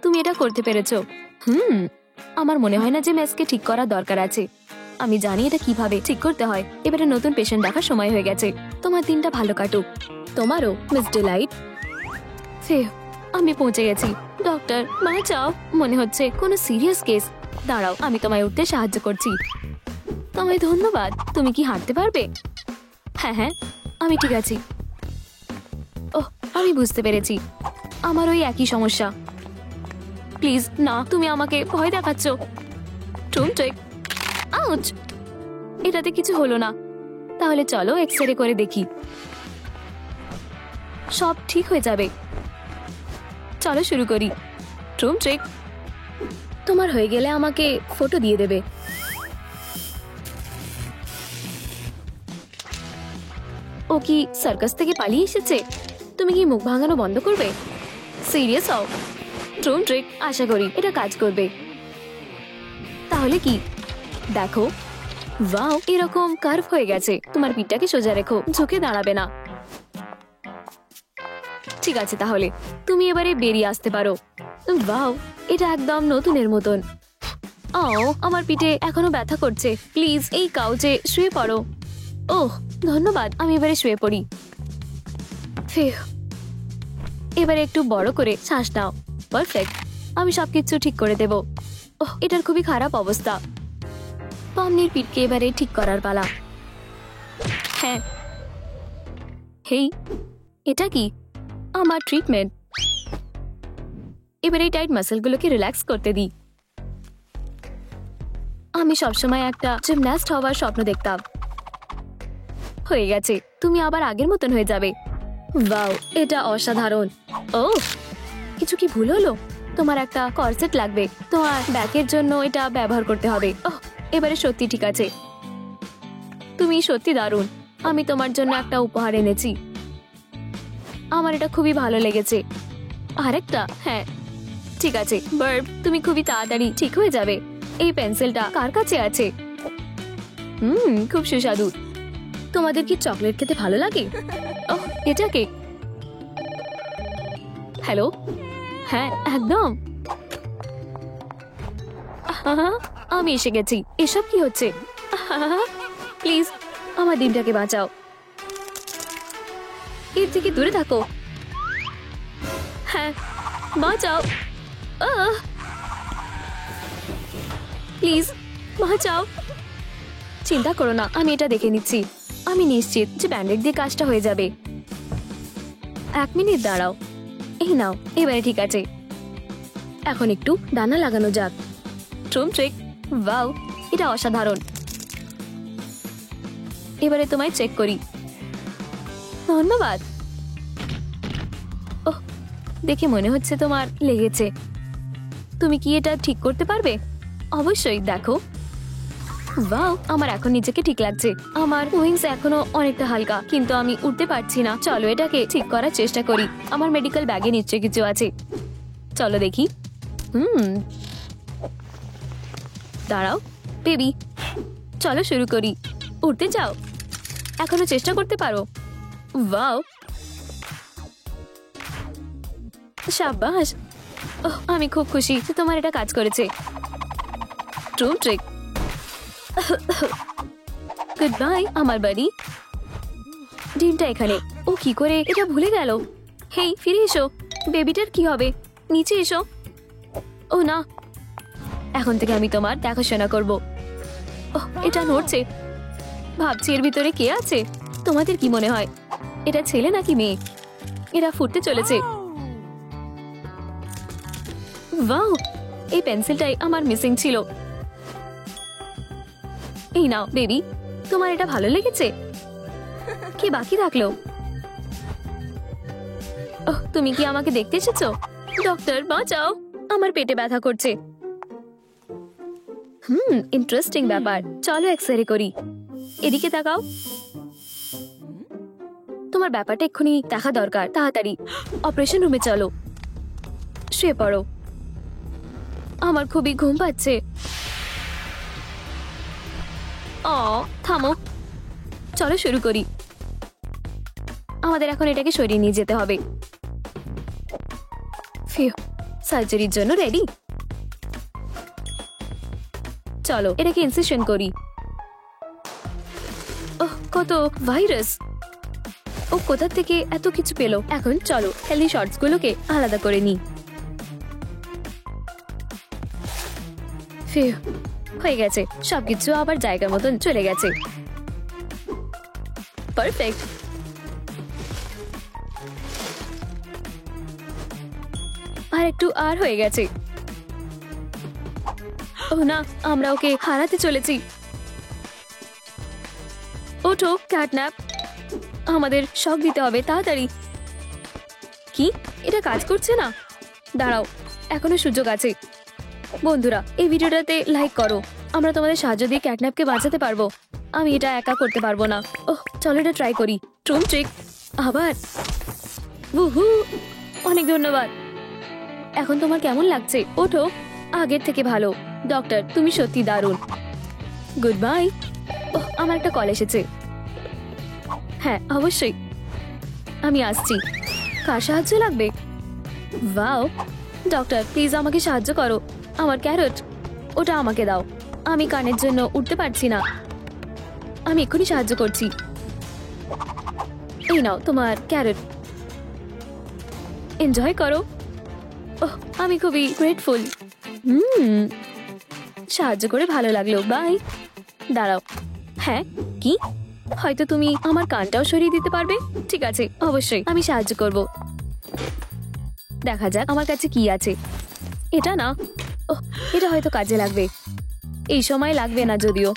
তুমি এটা করতে পেরেছো। আমার মনে হয় না যে মেসকে ঠিক করার দরকার আছে। আমি জানি এটা কিভাবে ঠিক করতে হয়। এবারে নতুন পেশেন্ট দেখার সময় হয়ে গেছে। তোমার দিনটা ভালো কাটুক। তোমারও, মিস ডিলাইট। ফিউ, আমি পৌঁছে গেছি। ডক্টর, বাঁচাও, মনে হচ্ছে কোনো সিরিয়াস কেস। দাঁড়াও, আমি তোমায় উঠতে সাহায্য করছি। তোমায় ধন্যবাদ। তুমি কি হাঁটতে পারবে? হ্যাঁ হ্যাঁ, আমি ঠিক আছি। ওহ, আমি বুঝতে পেরেছি, আমার ওই একই সমস্যা। প্লিজ না, তুমি আমাকে ভয় দেখাচ্ছ। ট্রুম ট্রিক। আউচ, এটাতে কিছু হলো না। তাহলে চলো এক্সরে করে দেখি। সব ঠিক হয়ে যাবে। চলো শুরু করি। ট্রুম ট্রিক, তোমার হয়ে গেলে আমাকে ফটো দিয়ে দেবে। ও কি সার্কাস থেকে পালিয়ে এসেছে? তুমি কি মুখ ভাঙানো বন্ধ করবে? সিরিয়াস হও। ট্রুম ট্রিক, আশা করি এটা কাজ করবে। তাহলে কি দেখো, ওয়াও, এরকম কার্ভ হয়ে গেছে। তোমার পিঠটাকে সোজা রেখো, ঝুঁকে দাঁড়াবে না। ঠিক আছে, তাহলে তুমি এবারে বেরিয়ে আসতে পারো। ওয়াও, এটা একদম নতুনের মতন। ও, আমার পিঠে এখনো ব্যথা করছে। প্লিজ এই কাউচে শুয়ে পড়ো। ওহ, ধন্যবাদ, আমি এবারে শুয়ে পড়ি। ফিউ, এবারে একটু বড় করে শ্বাস নাও। পারফেক্ট, আমি সবকিছু ঠিক করে দেব। ওহ, এটার খুবই খারাপ অবস্থা। পমনির পিঠকে এবারে ঠিক করার পালা। হ্যাঁ, হেই, এটা কি? আমার ট্রিটমেন্ট। এবারে টাইট মাসলগুলোকে রিল্যাক্স করতে দিই। আমি সবসময় একটা জিমন্যাস্ট হওয়ার স্বপ্ন দেখতাম। হয়ে গেছে, তুমি আবার আগের মতন হয়ে যাবে। ওয়াও, এটা অসাধারণ। ওহ, কিছু কি ভুল হলো? তোমার একটা কর্সেট লাগবে। তোমার ব্যাকের জন্য এটা ব্যবহার করতে হবে। ওহ, এবারে সত্যি ঠিক আছে। তুমি সত্যি দারুণ। আমি তোমার জন্য একটা উপহার এনেছি। আমার এটা খুবই ভালো লেগেছে। আরেকটা? হ্যাঁ, ঠিক আছে বার্ব, তুমি খুবই তাড়াতাড়ি ঠিক হয়ে যাবে। এই পেন্সিলটা কার কাছে আছে? খুব সুস্বাদু। তোমাদের কি চকলেট খেতে ভালো লাগে? ওহ, এটা কে? হ্যালো, হ্যাঁ একদম। আমি এসে গেছি। এসব কি হচ্ছে? প্লিজ আমার ডিমটাকে বাঁচাও। এর থেকে দূরে থাকো। হ্যাঁ, বাঁচাও। প্লিজ বাঁচাও। চিন্তা করো না, আমি এটা দেখে নিচ্ছি। আমি নিশ্চিত যে ব্যান্ডেড দিয়ে কাজটা হয়ে যাবে। 1 মিনিট দাঁড়াও। এই নাও, এবারে ঠিক আছে। এখন একটু ডানা লাগানো যাক। ট্রুম ট্রিক। ওয়াও, এটা অসাধারণ। এবারে তোমায় চেক করি। ধন্যবাদ। ওহ, দেখে মনে হচ্ছে তোমার লেগেছে। তুমি কি এটা ঠিক করতে পারবে? অবশ্যই, দেখো। ওয়াও, আমার এখন নিজেকে ঠিক লাগছে। আমার উইংস এখনো অনেকটা হালকা, কিন্তু আমি উঠতে পারছি না। চলো এটাকে ঠিক করার চেষ্টা করি। আমার মেডিকেল ব্যাগে নিশ্চয়ই কিছু আছে, চলো দেখি। দাঁড়াও বেবি, চলো শুরু করি। উঠতে চাও? এখনো চেষ্টা করতে পারো। ওয়াও, শাবাশ। ওহ, আমি খুব খুশি যে তোমার এটা কাজ করেছে। True trick. গুড বাই আমার বাড়ি। ডিমটা এখানে। ও কি করে এটা ভুলে গেল? হেই, ফিরে এসো। বেবিটার কি হবে? নিচে এসো। ও না, এখন থেকে আমি তোমার দেখাশোনা করব। ওহ, এটা নড়ছে। ভাবছি এর ভিতরে কে আছে। তোমাদের কি মনে হয়, এটা ছেলে নাকি মেয়ে? এরা ফুটতে চলেছে। ওয়াও, এই পেন্সিলটাই আমার মিসিং ছিল। এই নাও বেবি, তোমার এটা ভালো লেগেছে? কি বাকি থাকলো? ওহ, তুমি কি আমাকে দেখতে এসেছো? ডক্টর বাঁচাও, আমার পেটে ব্যথা করছে। ইন্টারেস্টিং ব্যাপার। চলো এক্সরে করি। এদিকে তাকাও। তোমার ব্যাপারটা এক্ষুনি দেখা দরকার। তাড়াতাড়ি অপারেশন রুমে চলো। শুয়ে পড়ো। আমার খুবই ঘুম পাচ্ছে। থামো, চলো শুরু করি। আমাদের এখন এটাকে সরিয়ে নিয়ে যেতে হবে। সার্জারির জন্য রেডি। চলো এটাকে ইনসিশন করি। ওহ, কত ভাইরাস! ও কোথা থেকে এত কিছু পেলো? এখন চলো হেলদি শর্টস গুলোকে আলাদা করে নিই। হয়ে গেছে, সবকিছু আবার জায়গার মতন চলে গেছে। পারফেক্ট। আর একটু আর হয়ে গেছে। ও না, আমরা ওকে হারাতে চলেছি। ওঠো ক্যাটন্যাপ, আমাদের শক দিতে হবে তাড়াতাড়ি। কি, এটা কাজ করছে না? দাঁড়াও, এখনো সুযোগ আছে। বন্ধুরা, এই ভিডিওটাতে লাইক করো। আমরা তোমাদের সাহায্য দিয়ে ক্যাটন্যাপকে বাঁচাতে পারবো। আমি এটা একা করতে পারবো না। ওহ, চলো এটা ট্রাই করি। ট্রুম ট্রিক আবার। উহু, অনেক ধন্যবাদ। এখন তোমার কেমন লাগছে? ওঠো, আগের থেকে ভালো। ডক্টর, তুমি সত্যি দারুণ। Good bye. ওহ, আমার একটা কল এসেছে। হ্যাঁ অবশ্যই, আমি আসছি। কার সাহায্য লাগবে? ওয়াও, ডক্টর প্লিজ আমাকে সাহায্য করো। আমার ক্যারট, ওটা আমাকে দাও। আমি কানের জন্য উঠতে পারছি না। আমি এক্ষুনি সাহায্য করছি। এই নাও তোমার ক্যারট, এনজয় করো। ওহ, আমি খুবই গ্রেটফুল। সাহায্য করে ভালো লাগলো। বাই। দাঁড়াও। হ্যাঁ, কি? হয়তো তুমি আমার কানটাও সরিয়ে দিতে পারবে? ঠিক আছে, অবশ্যই আমি সাহায্য করব। দেখা যাক আমার কাছে কি আছে। এটা না, ওহ, এটা হয়তো কাজে লাগবে। এই সময় লাগবে না যদিও।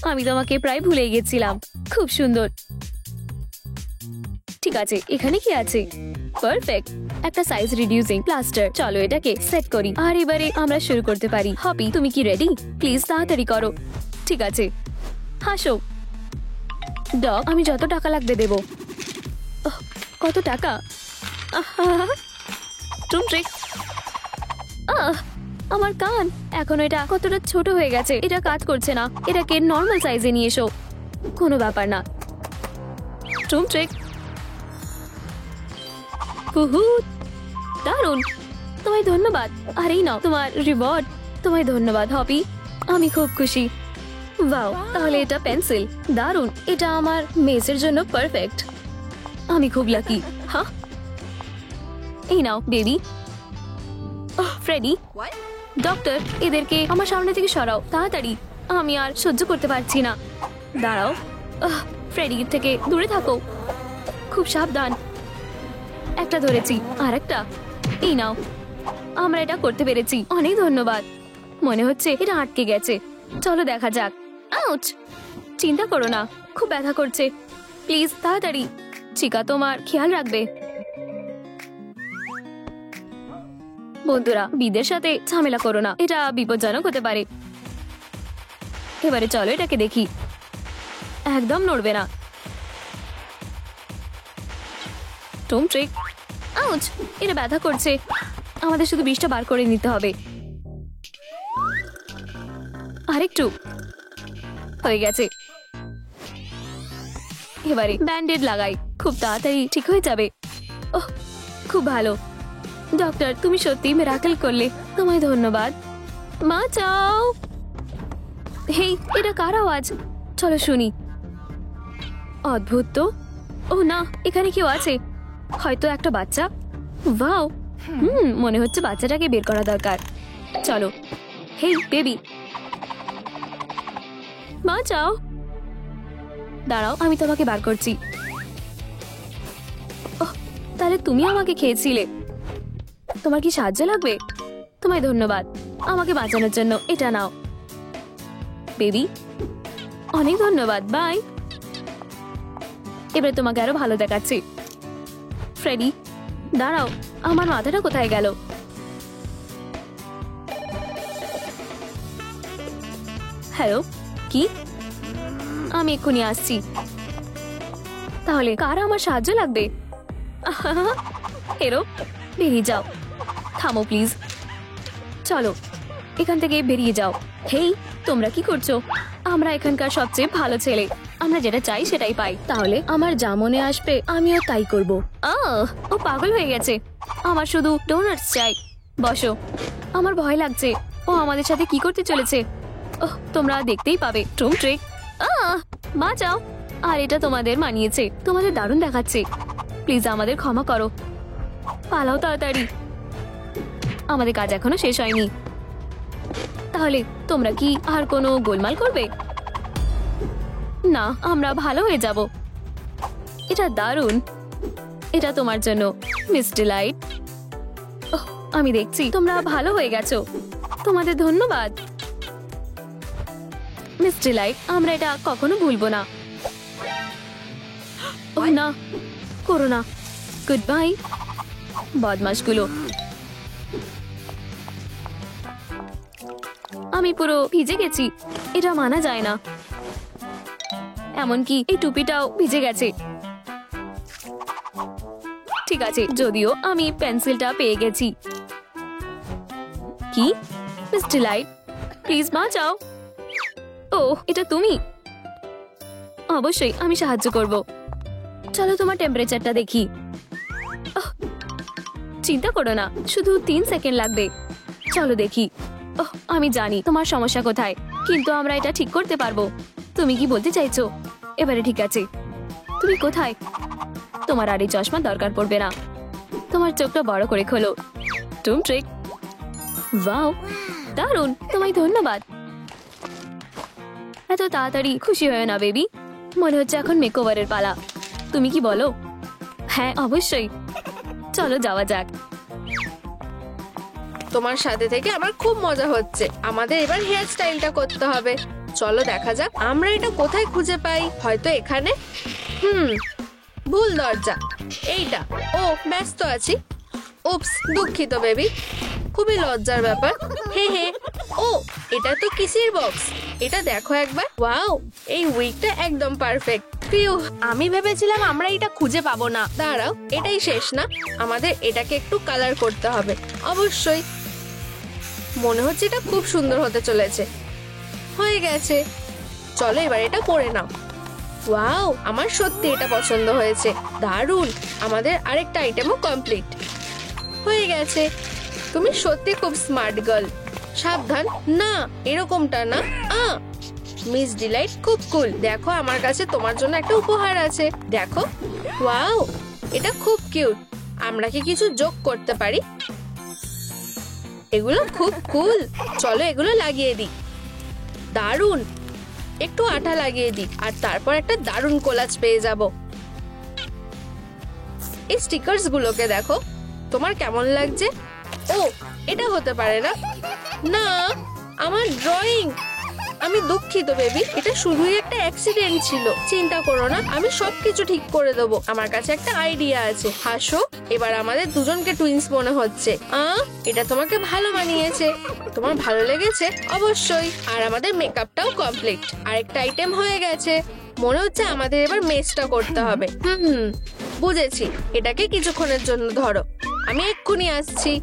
আমি তোমাকে প্রায় ভুলে গেছিলাম। খুব সুন্দর। ঠিক আছে, এখানে কি আছে? পারফেক্ট, একটা সাইজ রিডিউসিং প্লাস্টার। চলো এটাকে সেট করি। আর এবারে আমরা শুরু করতে পারি। হপি, তুমি কি রেডি? প্লিজ তাড়াতাড়ি করো। ঠিক আছে, হাসো। ডগ, আমি যত টাকা লাগবে দেব। কত টাকা? ট্রিক। আমার কান এখন এটা কতটা ছোট হয়ে গেছে। এটা কাজ করছে না। এটাকে নর্মাল সাইজে নিয়ে এসো। কোনো ব্যাপার না। ট্রিক। দারুণ, তোমায় ধন্যবাদ। আর এই নাও তোমার রিওয়ার্ড। তোমায় ধন্যবাদ হপি, আমি খুব খুশি। ওয়াও, তাহলে এটা পেন্সিল। দারুণ, এটা আমার মেসের জন্য পারফেক্ট। আমি খুব লাকি। হ্যাঁ, এই নাও বেবি। ফ্রেডি, ডক্টর, এদেরকে আমার সামনে থেকে সরাও তাড়াতাড়ি। আমি আর সহ্য করতে পারছি না। দাঁড়াও। ফ্রেডি থেকে দূরে থাকো। খুব সাবধান। একটা ধরেছি, আর একটা। এই নাও, আমরা এটা করতে পেরেছি। অনেক ধন্যবাদ। মনে হচ্ছে এটা আটকে গেছে। চলো দেখা যাক। আউচ! চিন্তা করো না, খুব ব্যথা করছে। প্লিজ তাড়াতাড়ি। চিকা তোমার খেয়াল রাখবে। বন্ধুরা, বিদের সাথে ঝামেলা করো না, এটা বিপজ্জনক হতে পারে। এবারে চলো এটাকে দেখি। একদম নড়বে না। Tom trick. আউচ, এটা ব্যথা করছে। আমাদের শুধু বিষটা বার করে নিতে হবে। আরেকটু। হয়ে গেছে। এবারে ব্যান্ডেড লাগাই, খুব তাড়াতাড়ি ঠিক হয়ে যাবে। ওহ, খুব ভালো। ডক্টর, তুমি সত্যি মিরাকেল করলে, তোমায় ধন্যবাদ। মা চাও। হেই, এটা কার আওয়াজ? চলো শুনি। অদ্ভুত তো। ও না, এখানে কেউ আছে, হয়তো একটা বাচ্চা। ওয়াও, মনে হচ্ছে বাচ্চাটাকে বের করা দরকার। চলো। হেই বেবি, মা চাও। দাঁড়াও, আমি তোমাকে বার করছি। ওহ, তাহলে তুমি আমাকে খেয়েছিলে। তোমার কি সাহায্য লাগবে? তোমায় ধন্যবাদ আমাকে বাঁচানোর জন্য। এটা নাও বেবি। অনেক ধন্যবাদ, বাই। এবারে তোমাকে আরো ভালো দেখাচ্ছি। ফ্রেডি, দাঁড়াও, আমার মাথাটা কোথায় গেল? হ্যালো, কি? আমি এক্ষুনি আসছি। তাহলে কার আমার সাহায্য লাগবে? হেরো, বেরিয়ে যাও। থামো প্লিজ। চলো এখান থেকে বেরিয়ে যাও। হেই, তোমরা কি করছো? আমরা এখানকার সবচেয়ে ভালো ছেলে, আমরা যেটা চাই সেটাই পাই। তাহলে আমার যা মনে আসবে আমিও তাই করব। ও পাগল হয়ে গেছে। আমার শুধু ডোনাটস চাই। বসো। আমার ভয় লাগছে, ও আমাদের সাথে কি করতে চলেছে। ওহ, তোমরা দেখতেই পাবে। টুম ট্রিক। বাঁচাও। আর এটা তোমাদের মানিয়েছে, তোমাদের দারুণ দেখাচ্ছে। প্লিজ আমাদের ক্ষমা করো। পালাও তাড়াতাড়ি, আমাদের কাজ এখনো শেষ হয়নি। তাহলে তোমরা কি আর কোনো গোলমাল করবে? না, আমরা ভালো হয়ে যাব। এটা দারুণ। এটা তোমার জন্য মিস ডিলাইট। ওহ, আমি দেখছি তোমরা ভালো হয়ে গেছো। তোমাদের ধন্যবাদ মিস ডিলাইট, আমরা এটা কখনো ভুলবো না। ওহ না, করো না। গুড বাই বদমাশগুলো। আমি পুরো ভিজে গেছি, এটা মানা যায় না। এমনকি এই টুপিটাও ভিজে গেছে। ঠিক আছে, যদিও আমি পেন্সিলটা পেয়ে গেছি। কি? মিস ডিলাইট, প্লিজ বাঁচাও। ও, এটা তুমি? অবশ্যই, আমি সাহায্য করব। চলো তোমার টেম্পারেচারটা দেখি। চিন্তা করো না, শুধু 3 সেকেন্ড লাগবে। চলো দেখি। ওহ, আমি জানি তোমার সমস্যা কোথায়, কিন্তু আমরা এটা ঠিক করতে পারবো। তুমি কি বলতে চাইছো? এবারে ঠিক আছে। তুমি কোথায়? তোমার আর এই চশমা দরকার পড়বে না। তোমার চোখটা বড় করে খোলো। টুম ট্রিক। ওয়াও, দারুণ, তোমায় ধন্যবাদ। এত তাড়াতাড়ি খুশি হয়ে না বেবি, মনে হচ্ছে এখন মেকওভারের পালা। তুমি কি বলো? হ্যাঁ অবশ্যই, চলো যাওয়া যাক। তোমার সাথে থেকে আমার খুব মজা হচ্ছে। আমাদের এবার হেয়ার স্টাইলটা করতে হবে। চলো দেখা যাক আমরা এটা কোথায় খুঁজে পাই। হয়তো এখানে। ভুল দরজা। এইটা। ও, ব্যস্ত আছি। উপস, দুঃখিত বেবি, খুবই লজ্জার ব্যাপার। হে হে। ও, এটা তো কিসির বক্স। এটা দেখো একবার। ওয়াও, এই উইকটা একদম পারফেক্ট। ফিউ, আমি ভেবেছিলাম আমরা এটা খুঁজে পাবো না। দাঁড়াও, এটাই শেষ না, আমাদের এটাকে একটু কালার করতে হবে। অবশ্যই, মনে হচ্ছে এটা খুব সুন্দর হতে চলেছে। হয়ে গেছে, চলো এবার এটা পরে নাও। ওয়াও, আমার সত্যি এটা পছন্দ হয়েছে। দারুণ, আমাদের আরেকটা আইটেমও কমপ্লিট হয়ে গেছে। তুমি সত্যি খুব স্মার্ট গার্ল। সাবধান, না এরকমটা না। মিস ডিলাইট খুব কুল। দেখো, আমার কাছে তোমার জন্য একটা উপহার আছে। দেখো। ওয়াও, এটা খুব কিউট। আমরা কি কিছু যোগ করতে পারি? এগুলো খুব কুল। চলো এগুলো লাগিয়ে দিই। দারুণ, একটু আঠা লাগিয়ে দিই আর তারপর একটা দারুণ কোলাজ পেয়ে যাব। এই স্টিকার্স গুলোকে দেখো, তোমার কেমন লাগছে? ও, এটা হতে পারে না। না, আমার ড্রয়িং। আমি দুঃখিত বেবি, এটা শুধুই একটা অ্যাক্সিডেন্ট ছিল। চিন্তা করো না, আমি সবকিছু ঠিক করে দেবো। আমার কাছে একটা আইডিয়া আছে। হাসো, এবার আমাদের দুজনকে টুইন্স মনে হচ্ছে। এটা তোমাকে ভালো মানিয়েছে। তোমার ভালো লেগেছে? অবশ্যই। আর আমাদের মেকআপটাও কমপ্লিট। আরেকটা আইটেম হয়ে গেছে। মনে হচ্ছে আমাদের এবার মেসটা করতে হবে। বুঝেছি। এটাকে কিছুক্ষণের জন্য ধরো, আমি এক্ষুনি আসছি।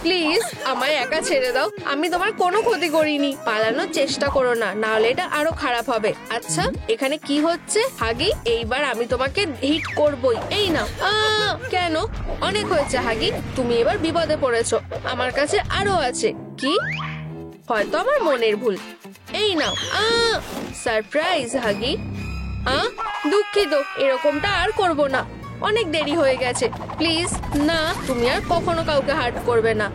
প্লিজ আমায় একা ছেড়ে দাও, আমি তোমার কোনো ক্ষতি করিনি। পালানোর চেষ্টা করো না, না হলে এটা আরো খারাপ হবে। আচ্ছা, এখানে কি হচ্ছে? হাগি, এইবার আমি তোমাকে হিট করবই। এই নাও। কেন? অনেক হয়েছে হাগি, তুমি এবার বিপদে পড়েছো। আমার কাছে আরো আছে। কি? হয়তো আমার মনের ভুল। এই নাও। সারপ্রাইজ হাগি। দুঃখিত, এরকমটা আর করব না। অনেক দেরি হয়ে গেছে। প্লিজ না, তুমি আর কখনো কাউকে হার্ট করবে না।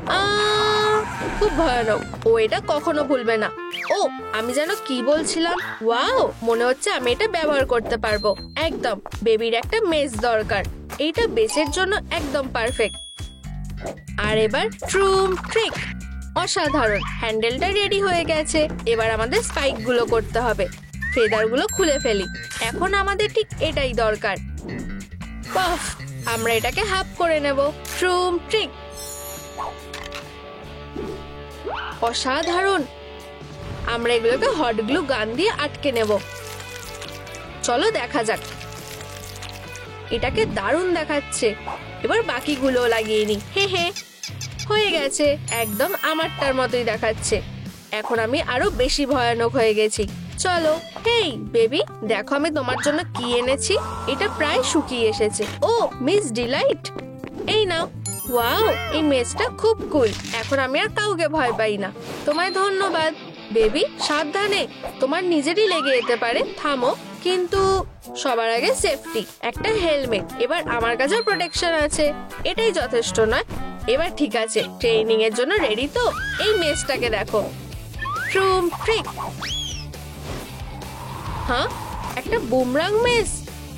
খুব ভয়ানক। ও এটা কখনো ভুলবে না। ও, আমি যেন কি বলছিলাম। ওয়াও, মনে হচ্ছে আমি এটা ব্যবহার করতে পারবো। একদম। বেবির একটা মেস দরকার। এইটা বেসের জন্য একদম পারফেক্ট। আর এবার ট্রুম ট্রিক। অসাধারণ। হ্যান্ডেলটা রেডি হয়ে গেছে। এবার আমাদের স্পাইক গুলো করতে হবে। ফেদার গুলো খুলে ফেলি। এখন আমাদের ঠিক এটাই দরকার। পাফ, আমরা এটাকে হাফ করে নেব। ট্রুম ট্রিক। অসাধারণ। আমরা এগুলোকে হট গ্লু গান দিয়ে আটকে নেব। চলো দেখা যাক। এটাকে দারুণ দেখাচ্ছে। এবার বাকিগুলো লাগিয়ে নি। হে হে, হয়ে গেছে। একদম আমারটার মতোই দেখাচ্ছে। এখন আমি আরো বেশি ভয়ানক হয়ে গেছি। চলো। হেই বেবি, দেখো আমি তোমার জন্য কি এনেছি। এটা প্রায় শুকিয়ে এসেছে। ও মিস ডিলাইট, এই নাও। ওয়াও, এই মেসটা খুব কুল। এখন আমি আর কাউকে ভয় পাই না। তোমায় ধন্যবাদ বেবি। সাবধানে, তোমার নিজেরই লেগে যেতে পারে। থামো। কিন্তু সবার আগে সেফটি। একটা হেলমেট। এবার আমার কাছেও প্রোটেকশন আছে। এটাই যথেষ্ট নয়? এবার ঠিক আছে, ট্রেনিং এর জন্য রেডি তো? এই মেসটাকে দেখো। ট্রুম ট্রিক। একটা বুমরাং মেস।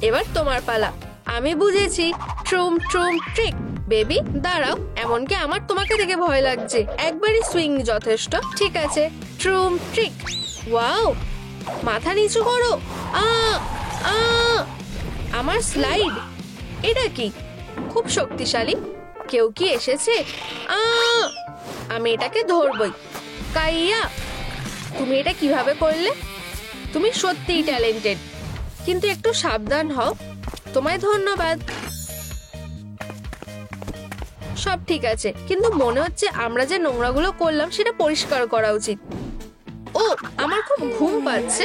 এবার তোমার পালা। আমি বুঝেছি। ট্রুম ট্রুম ট্রিক। বেবি দাঁড়াও, এমনকি আমার তোমাকে দেখে ভয় লাগছে। একবারই সুইং যথেষ্ট। ঠিক আছে, ট্রুম ট্রিক। ওয়াও, মাথা নিচু করো। আমার স্লাইড। এটা কি? খুব শক্তিশালী। কেউ কি এসেছে? আমি এটাকে ধরবই। কাইয়া, তুমি এটা কিভাবে করলে? তুমি সত্যিই ট্যালেন্টেড, কিন্তু একটু সাবধান হও। তোমায় ধন্যবাদ। সব ঠিক আছে, কিন্তু মনে হচ্ছে আমরা যে নোংরাগুলো করলাম সেটা পরিষ্কার করা উচিত। ও, আমার খুব ঘুম পাচ্ছে।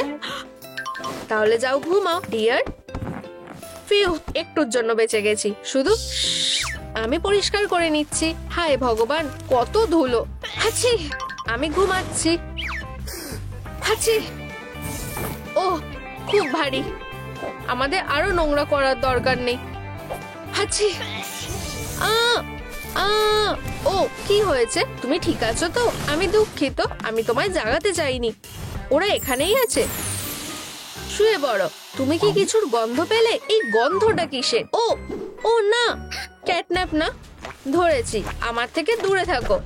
তাহলে যাও ঘুমাও ডিয়ার। ফিউ, একটুর জন্য বেঁচে গেছি। শুধু আমি পরিষ্কার করে নিচ্ছি। হায় ভগবান, কত ধুলো। হাঁচি, আমি ঘুমাচ্ছি। হাঁচি। ও, খুব ভারী। আমাদের আরো নোংরা করার দরকার নেই। হাঁচি। ও, কি হয়েছে? তুমি ঠিক আছো তো? আমি দুঃখিত, আমি তোমায় জাগাতে চাইনি। ওরা এখানেই আছে। শুয়ে পড়ো। তুমি কি কিছুর গন্ধ পেলে? এই গন্ধটা কিসের? ও না, ক্যাটন্যাপ না। ধরেছি। আমার থেকে দূরে থাকো।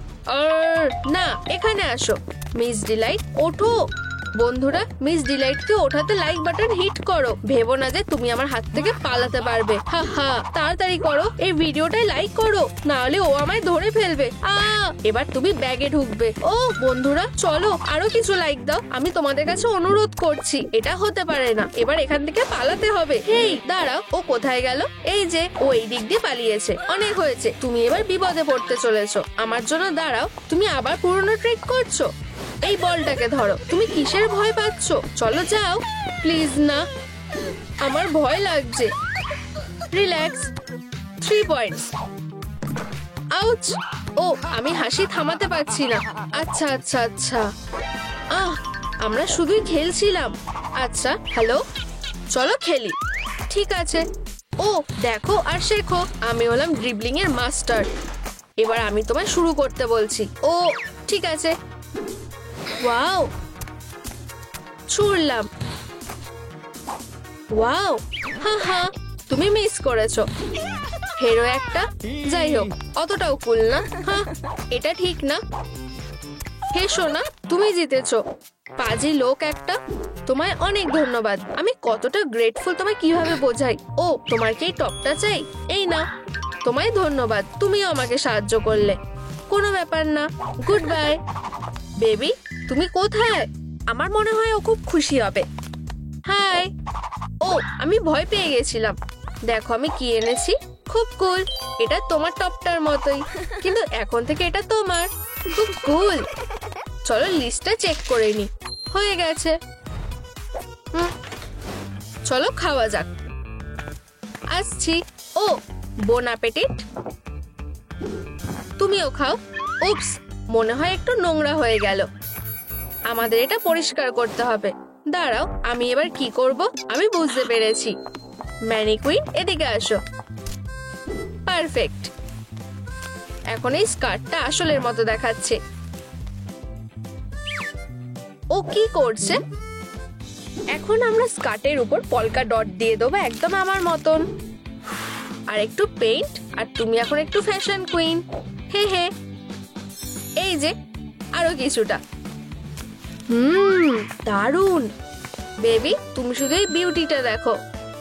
না, এখানে আসো। মিস ডিলাইট, ওঠো। বন্ধুরা, মিস ডিলাইটকে ওঠাতে লাইক বাটন হিট করো। ভেবো না যে তুমি আমার হাত থেকে পালাতে পারবে। তাড়াতাড়ি করো, এই ভিডিওটাই লাইক করো, না হলে ও আমায় ধরে ফেলবে। এবার তুমি ব্যাগে ঢুকবে। ও বন্ধুরা, চলো আরো কিছু লাইক দাও। আমি তোমাদের কাছে অনুরোধ করছি। এটা হতে পারে না। এবার এখান থেকে পালাতে হবে। হেই দাঁড়াও, ও কোথায় গেল? এই যে, ও এই দিক দিয়ে পালিয়েছে। অনেক হয়েছে, তুমি এবার বিপদে পড়তে চলেছো। আমার জন্য দাঁড়াও। তুমি আবার পুরনো ট্রিক করছো। এই বলটাকে ধরো। তুমি কিসের ভয় পাচ্ছ? চলো যাও। প্লিজ না, আমার ভয় লাগছে। রিল্যাক্স। 3 পয়েন্টস। আউচ। ও, আমি হাসি থামাতে পারছি না। আচ্ছা আচ্ছা আচ্ছা। আমরা শুধুই খেলছিলাম। আচ্ছা, হ্যালো, চলো খেলি। ঠিক আছে। ও দেখো আর শেখো, আমি হলাম ড্রিবলিং এর মাস্টার। এবার আমি তোমায় শুরু করতে বলছি। ও ঠিক আছে। ওয়াও, ছুড়লাম। ওয়াও, তুমি মিস করেছো। হেরো একটা। যাই হোক, অতটাও কুল না। এটা ঠিক না। হে সোনা, তুমি জিতেছো। পাজি লোক একটা। তোমায় অনেক ধন্যবাদ। আমি কতটা গ্রেটফুল তোমায় কিভাবে বোঝাই। ও, তোমার কি এই টপটা চাই? এই না, তোমায় ধন্যবাদ, তুমিও আমাকে সাহায্য করলে। কোনো ব্যাপার না, গুড বাই। বেবি, তুমি কোথায়? আমার মনে হয় ও খুব খুশি হবে। হাই। ও, আমি ভয় পেয়ে গেছিলাম। দেখো আমি কি এনেছি, খুব কুল। এটা তোমার টপটার মতোই, কিন্তু এখন থেকে এটা তোমার। খুব কুল। চলো লিস্টটা চেক করে নি। হয়ে গেছে। চলো খাওয়া যাক। আসছি। ও, বোন অ্যাপেটিট। তুমিও খাও। উপস, মনে হয় একটু নোংরা হয়ে গেল। আমাদের এটা পরিষ্কার করতে হবে। দাঁড়াও, আমি এবার কি করব আমি বুঝতে পেরেছি। ম্যানিকুইন, এদিকে আসো। পারফেক্ট। এখন এই স্কার্টটা আসলের মতো দেখাচ্ছে। ও কি করছে? এখন আমরা স্কার্টের উপর পলকা ডট দিয়ে দেবো, একদম আমার মতন। আর একটু পেইন্ট, আর তুমি এখন একটু ফ্যাশন কুইন। হে হে, এই যে আরো কিছুটা। দারুন। বেবি, তুমি শুধু এই বিউটিটা দেখো।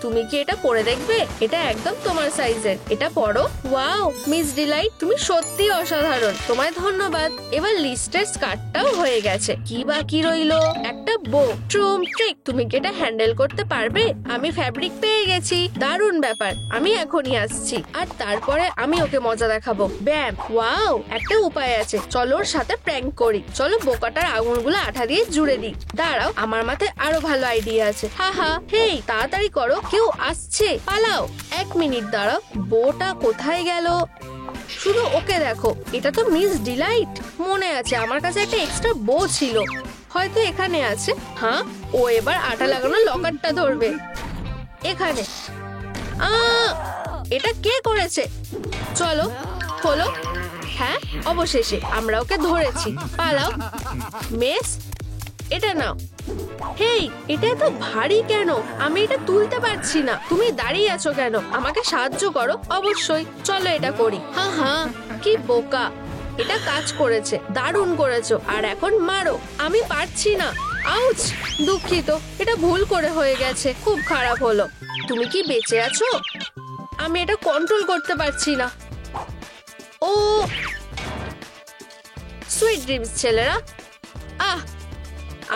তুমি কি এটা পরে দেখবে? এটা একদম তোমার সাইজের। এটা পরো। ওয়াও মিস ডিলাইট, তুমি সত্যি অসাধারণ। তোমায় ধন্যবাদ। এবার লিস্টের স্কার্টটাও হয়ে গেছে। কি বাকি রইলো? একটা বো। ট্রুম ট্রিক, তুমি কি এটা হ্যান্ডেল করতে পারবে? আমি ফ্যাব্রিক পেয়ে গেছি। দারুণ ব্যাপার। আমি এখনই আসছি। আর তারপরে আমি ওকে মজা দেখাবো। ব্যাম। ওয়াও, একটা উপায় আছে। চলো ওর সাথে প্র্যাঙ্ক করি। চলো বোকাটার আঙুলগুলো আঠা দিয়ে জুড়ে দিই। দাঁড়াও, আমার মাথায় আরো ভালো আইডিয়া আছে। হা হা, হেই তাড়াতাড়ি করো, কেউ আসছে, পালাও। 1 মিনিট দাঁড়াও, বোটা কোথায় গেল? শুধু ওকে দেখো। এটা তো মিস ডিলাইট। মনে আছে, আমার কাছে একটা এক্সট্রা বো ছিল, হয়তো এখানে আছে। হ্যাঁ, ও এবার আঠা লাগানো লকারটা ধরবে। এখানে। এটা কে করেছে? চলো খোলো। হ্যাঁ, অবশেষে আমরা ওকে ধরেছি। পালাও। মেস, এটা নাও। হেই, এটা এত ভারী কেন? আমি এটা তুলতে পারছি না। তুমি দাঁড়িয়ে আছো কেন? আমাকে সাহায্য করো। অবশ্যই, চলো এটা করি। হ্যাঁ হ্যাঁ, কি বোকা। এটা কাজ করেছে। দারুণ করেছো। আর এখন মারো। আমি পারছি না। আউচ, দুঃখিত, এটা ভুল করে হয়ে গেছে। খুব খারাপ হলো। তুমি কি বেঁচে আছো? আমি এটা কন্ট্রোল করতে পারছি না। ও, সুইট ড্রিমস ছেলেরা। আহ,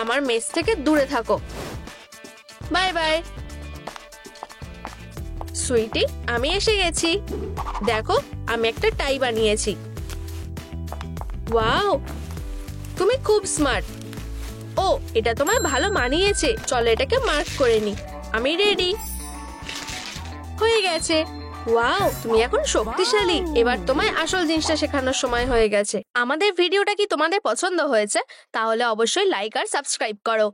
আমার মেস থেকে দূরে থাকো। Bye bye. সুইটি, আমি এসে গেছি। দেখো, আমি একটা টাই বানিয়েছি। ওয়াও, তুমি খুব স্মার্ট। ও, এটা তোমায় ভালো মানিয়েছে। চলো এটাকে মার্ক করে নি। আমি রেডি। হয়ে গেছে। ওয়াও, তুমি এখন শক্তিশালী। এবার তোমায় আসল জিনিসটা শেখানোর সময় হয়ে গেছে। আমাদের ভিডিওটা কি তোমাদের পছন্দ হয়েছে? তাহলে অবশ্যই লাইক আর সাবস্ক্রাইব করো।